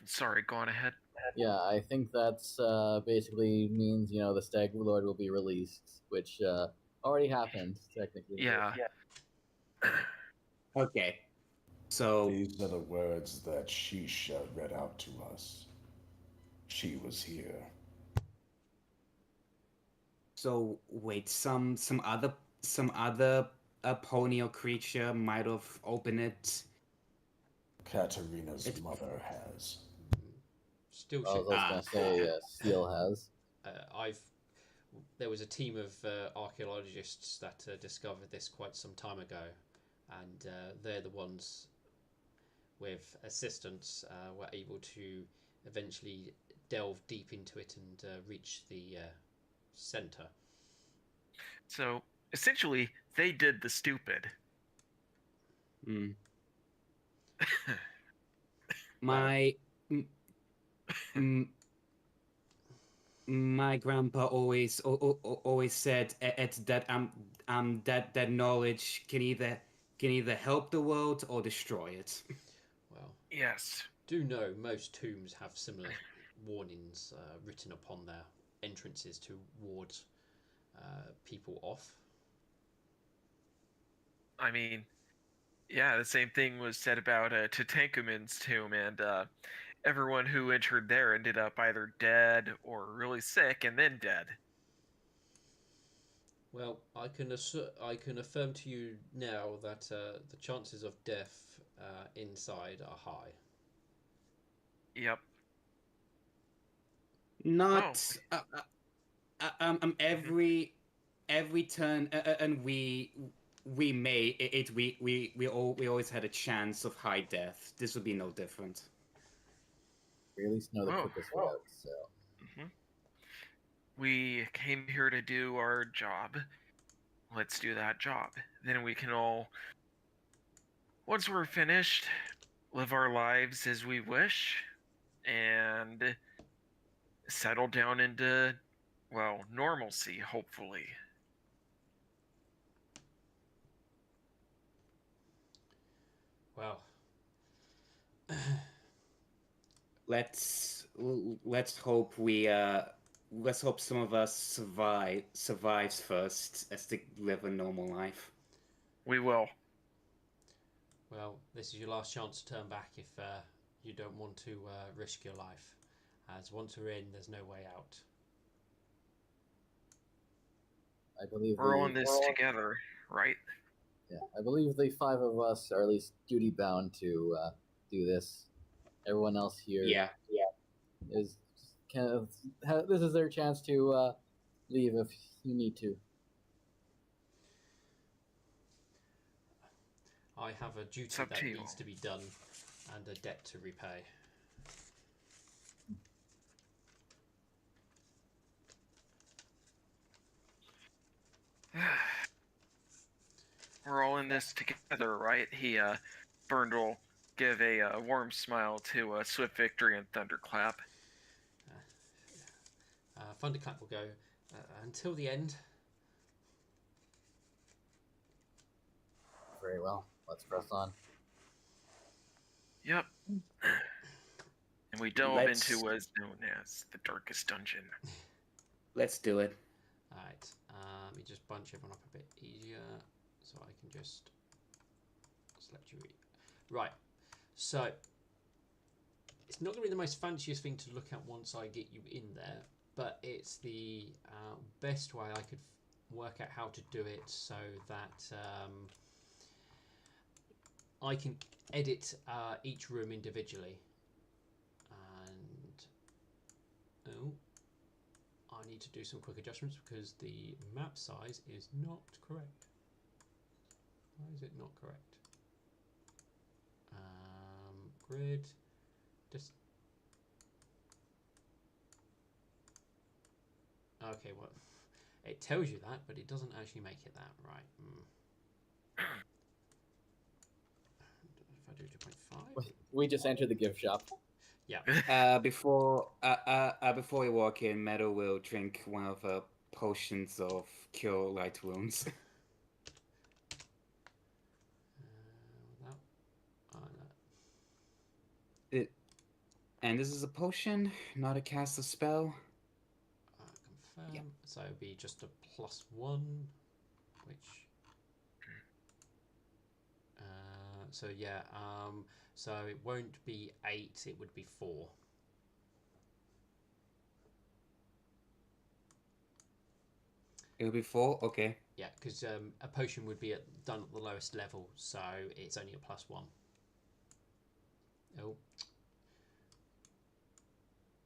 Sorry, go on ahead. Yeah, I think that's basically means the Stag Lord will be released, which already happened technically. Yeah. Okay. So these are the words that Shisha read out to us. She was here. So wait, some other pony or creature might have opened it. Katarina's mother has. Still, I was gonna say Steel has. There was a team of archaeologists that discovered this quite some time ago, and they're the ones with assistance were able to eventually delve deep into it and reach the center. So essentially, they did the stupid. Mm. Well. My m- m- my grandpa always said it's that that knowledge can either help the world or destroy it. Well, Yes. do know most tombs have similar warnings written upon their entrances to ward people off. I mean, yeah, the same thing was said about Tutankhamun's tomb, and everyone who entered there ended up either dead or really sick and then dead. Well, I can affirm to you now that the chances of death inside are high. Yep. Oh, Not every turn and we may it we always had a chance of high death. This would be no different. We at least know the oh. quickest route. So hmm We came here to do our job. Let's do that job. Then we can all, once we're finished, live our lives as we wish and settle down into, well, normalcy, hopefully. Well, Let's hope let's hope some of us survives first as to live a normal life. We will. well, this is your last chance to turn back if you don't want to risk your life. As once we're in, there's no way out. I believe We're all in this together, right? yeah, I believe the five of us are at least duty bound to do this. Everyone else here Yeah. is kind of this is their chance to leave if you need to. I have a duty up that to you. needs to be done and a debt to repay. We're all in this together, right? Burned will give a warm smile to Swift Victory and Thunderclap. Thunderclap will go until the end. Very well. Let's press on. Yep. And we delve Let's- into what is known as the Darkest Dungeon. Let's do it. Alright, let me just bunch everyone up a bit easier so I can just select you. Right, so it's not going to be the most fanciest thing to look at once I get you in there, but it's the best way I could work out how to do it so that I can edit each room individually. And I need to do some quick adjustments because the map size is not correct. Why is it not correct? Grid. Just. Okay, well, it tells you that, but it doesn't actually make it that right. If I do 2.5. We just entered the gift shop. Yeah. Before we walk in, Meadow will drink one of her potions of cure light wounds. That, And this is a potion, not a cast of spell. confirm. Yeah. So it would be just a +1, which. So yeah. So it won't be 8. It would be 4. It will be 4. Okay. Yeah, because a potion would be done at the lowest level, so it's only a +1. Oh.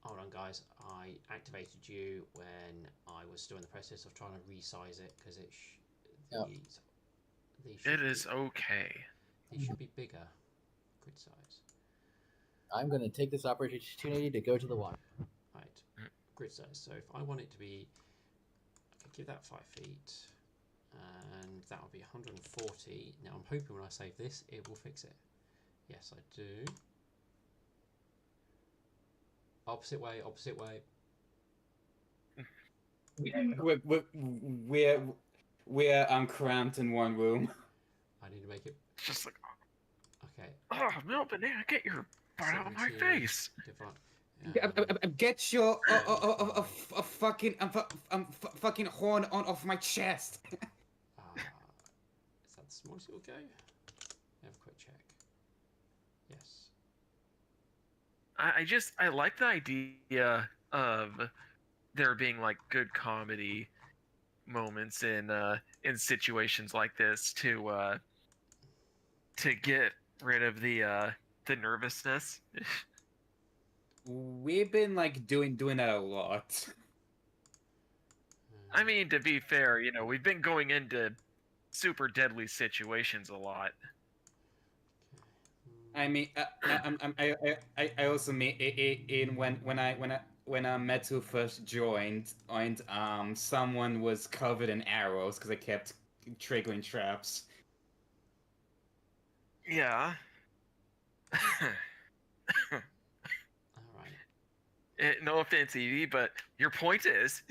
Hold on, guys. I activated you when I was still in the process of trying to resize it because it. These It is okay. These should be bigger. Grid size. I'm going to take this opportunity to go to the water. Right. Grid size. So if I want it to be, I could give that 5 feet. and that will be 140. Now I'm hoping when I save this, it will fix it. Yes, I do. Opposite way, opposite way. We're cramped in one room. I need to make it. It's just like, Okay. oh, Mel Banana, get your butt out of my 17 face. divide. Get your fucking fucking horn on off my chest. Is that the smallest it will go? Have a quick check. Yes. I like the idea of there being like good comedy moments in situations like this to get rid of the nervousness. We've been like doing that a lot. I mean, to be fair, you know, we've been going into super deadly situations a lot. I mean, I also mean in when Metu first joined, and someone was covered in arrows because I kept triggering traps. Yeah. All right. No offense, Evie, but your point is.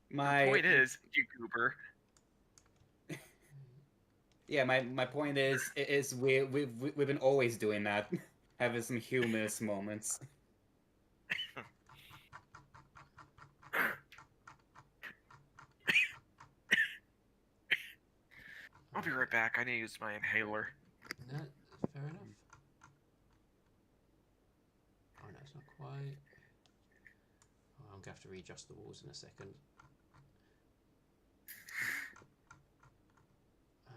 My point is, you goober. Yeah, my point is we've been always doing that, having some humorous moments. I'll be right back. I need to use my inhaler. No, fair enough. Oh no, it's not quite. Oh, I'm gonna have to readjust the walls in a second. No.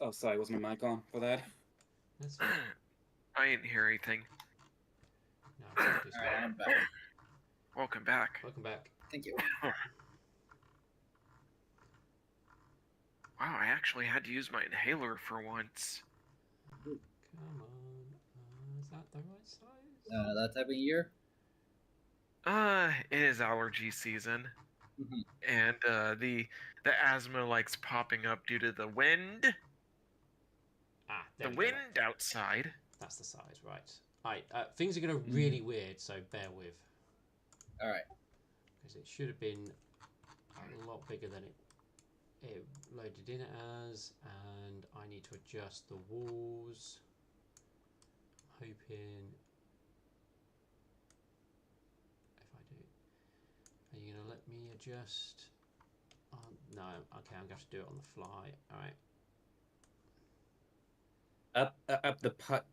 Oh, sorry, was my mic on for that? That's fine. I didn't hear anything. No, I've got to do Alright, I'm something. back. Welcome back. Welcome back. Thank you. Wow, I actually had to use my inhaler for once. Come on. Is that the right size? That type of year? It is allergy season. Mhm. And the asthma likes popping up due to the wind. Ah, there The we go. wind outside. That's the size, right. Alright, things are going to really weird, so bear with. Alright. Because it should have been a lot bigger than it loaded in as, and I need to adjust the walls. I'm hoping if I do, are you going to let me adjust? No, okay, I'm going to have to do it on the fly. Alright. Up the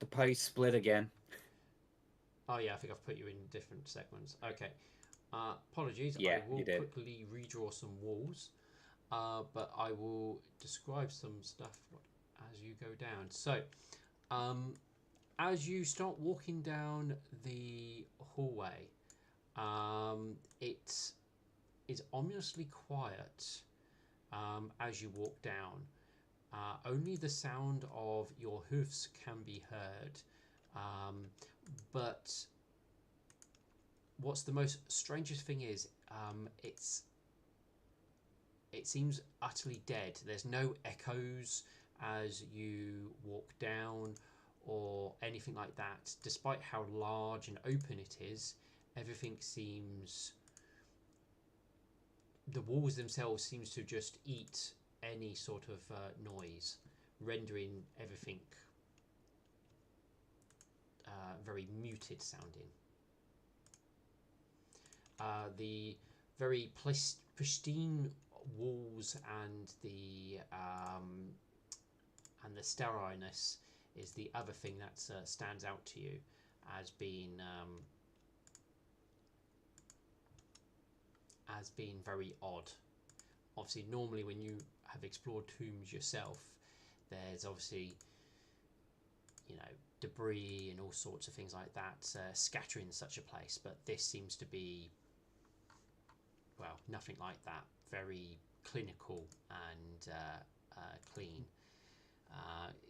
pie split again. Oh yeah, I think I've put you in different segments. Okay. Apologies, Yeah, I will you did. quickly redraw some walls, but I will describe some stuff as you go down. So, as you start walking down the hallway, it is ominously quiet as you walk down. Only the sound of your hoofs can be heard, but what's the most strangest thing is it seems utterly dead. There's no echoes as you walk down or anything like that. Despite how large and open it is, everything seems, the walls themselves seems to just eat any sort of noise, rendering everything very muted sounding. The very pristine walls and the sterileness is the other thing that stands out to you as being very odd. Obviously, normally when you have explored tombs yourself, there's obviously, you know, debris and all sorts of things like that scattering such a place. But this seems to be, well, nothing like that. Very clinical and clean.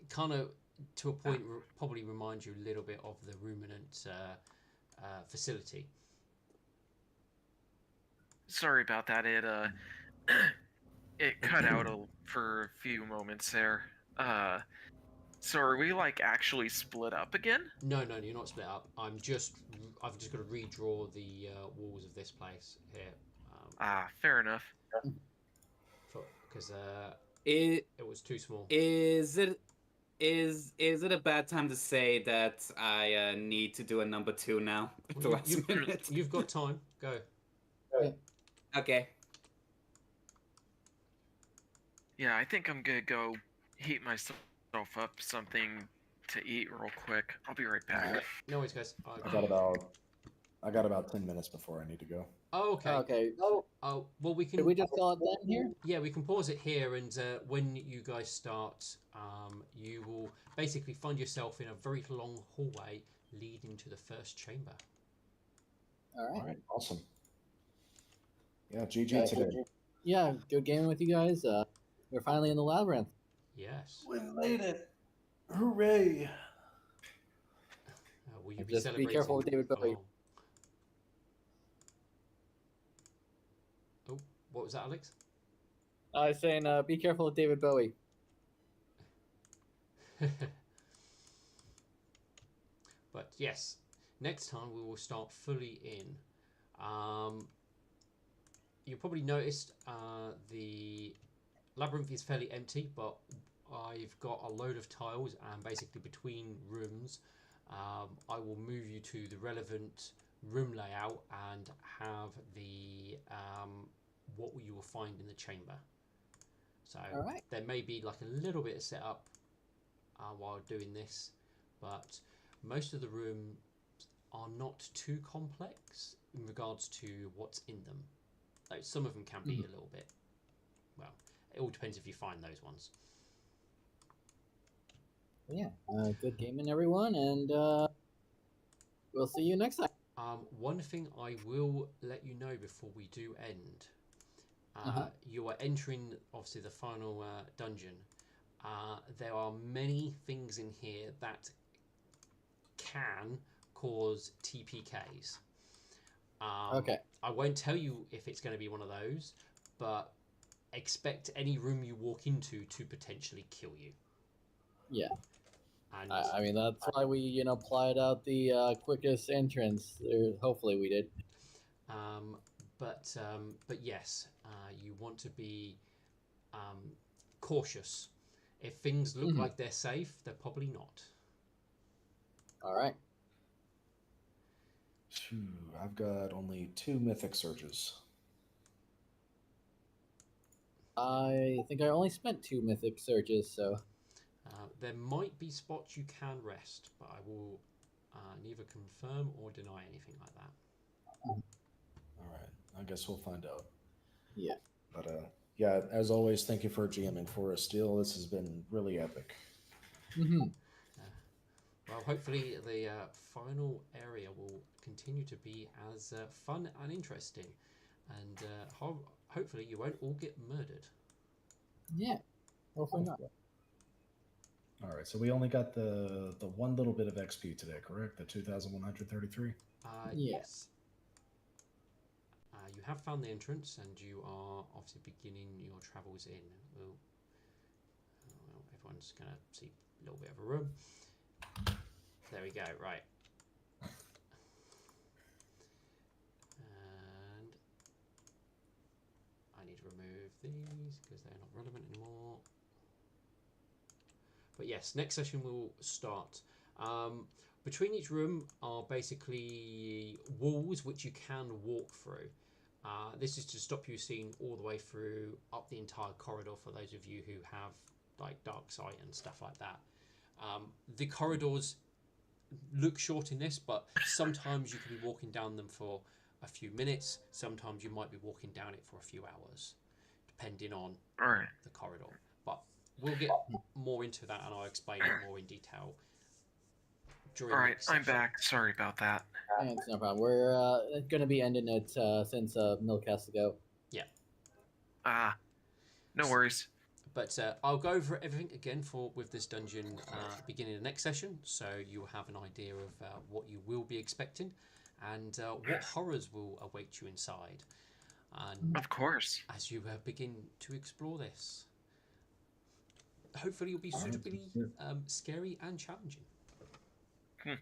Kind of, to a point, probably reminds you a little bit of the ruminant facility. Sorry about that. It cut out for a few moments there. So are we like actually split up again? No, you're not split up. I've just got to redraw the walls of this place here. Fair enough. Because It it was too small. is it a bad time to say that I need to do a number 2 now at the last minute? You've got time. Go. Okay. Yeah, I think I'm gonna go heat myself up something to eat real quick. I'll be right back. No worries, guys. I got about 10 minutes before I need to go. Oh, okay. Okay. Oh, well, we can. Did we just call it done here? Yeah, we can pause it here, and when you guys start, you will basically find yourself in a very long hallway leading to the first chamber. All right. Awesome. Yeah, GG today. Yeah, good gaming with you guys. We're finally in the labyrinth. Yes. We made it! Hooray! Will you be Just celebrating? be careful with David Bowie. Oh, what was that, Alex? I was saying, be careful with David Bowie. But yes, next time we will start fully in. You probably noticed the labyrinth is fairly empty, but I've got a load of tiles, and basically between rooms, I will move you to the relevant room layout and have the what you will find in the chamber. So there may be like a little bit of setup while doing this, but most of the rooms are not too complex in regards to what's in them. Like some of them can be a little bit, well, it all depends if you find those ones. Yeah, good gaming, everyone, and we'll see you next time. One thing I will let you know before we do end, you are entering obviously the final dungeon. There are many things in here that can cause TPKs. I won't tell you if it's going to be one of those, but expect any room you walk into to potentially kill you. Yeah. And I mean, that's why we, plied out the quickest entrance. Hopefully we did. But yes, you want to be cautious. If things look like they're safe, they're probably not. All right. I've got only 2 mythic surges. I think I only spent 2 mythic surges, so... There might be spots you can rest, but I will neither confirm or deny anything like that. All right. I guess we'll find out. Yeah. But yeah, as always, thank you for GMing for us, Steel. This has been really epic. Well, hopefully the final area will continue to be as fun and interesting, and hopefully you won't all get murdered. Yeah, hopefully not. All right, so we only got the one little bit of XP today, correct? The 2,133? Yes. You have found the entrance, and you are obviously beginning your travels in. Well, everyone's going to see a little bit of a room. There we go, right. And I need to remove these because they're not relevant anymore. But yes, next session will start. Between each room are basically walls which you can walk through. This is to stop you seeing all the way through up the entire corridor for those of you who have like dark sight and stuff like that. The corridors look short in this, but sometimes you can be walking down them for a few minutes. Sometimes you might be walking down it for a few hours, depending on the corridor. But we'll get more into that, and I'll explain it more in detail during All the right, next I'm section. back. Sorry about that. It's no problem. We're going to be ending it since Milk has to go. Ah, no worries. But I'll go over everything again with this dungeon beginning of the next session, so you'll have an idea of what you will be expecting and what horrors will await you inside. And Of course. as you begin to explore this, hopefully, it'll be All right. suitably scary and challenging. Hmm.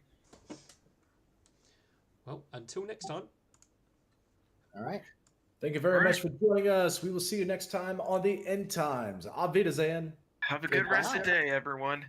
Well, until next time. All right. Thank you very much for joining us. We will see you next time on the End Times. Auf Wiedersehen. Have a good rest of the Goodbye. day, everyone.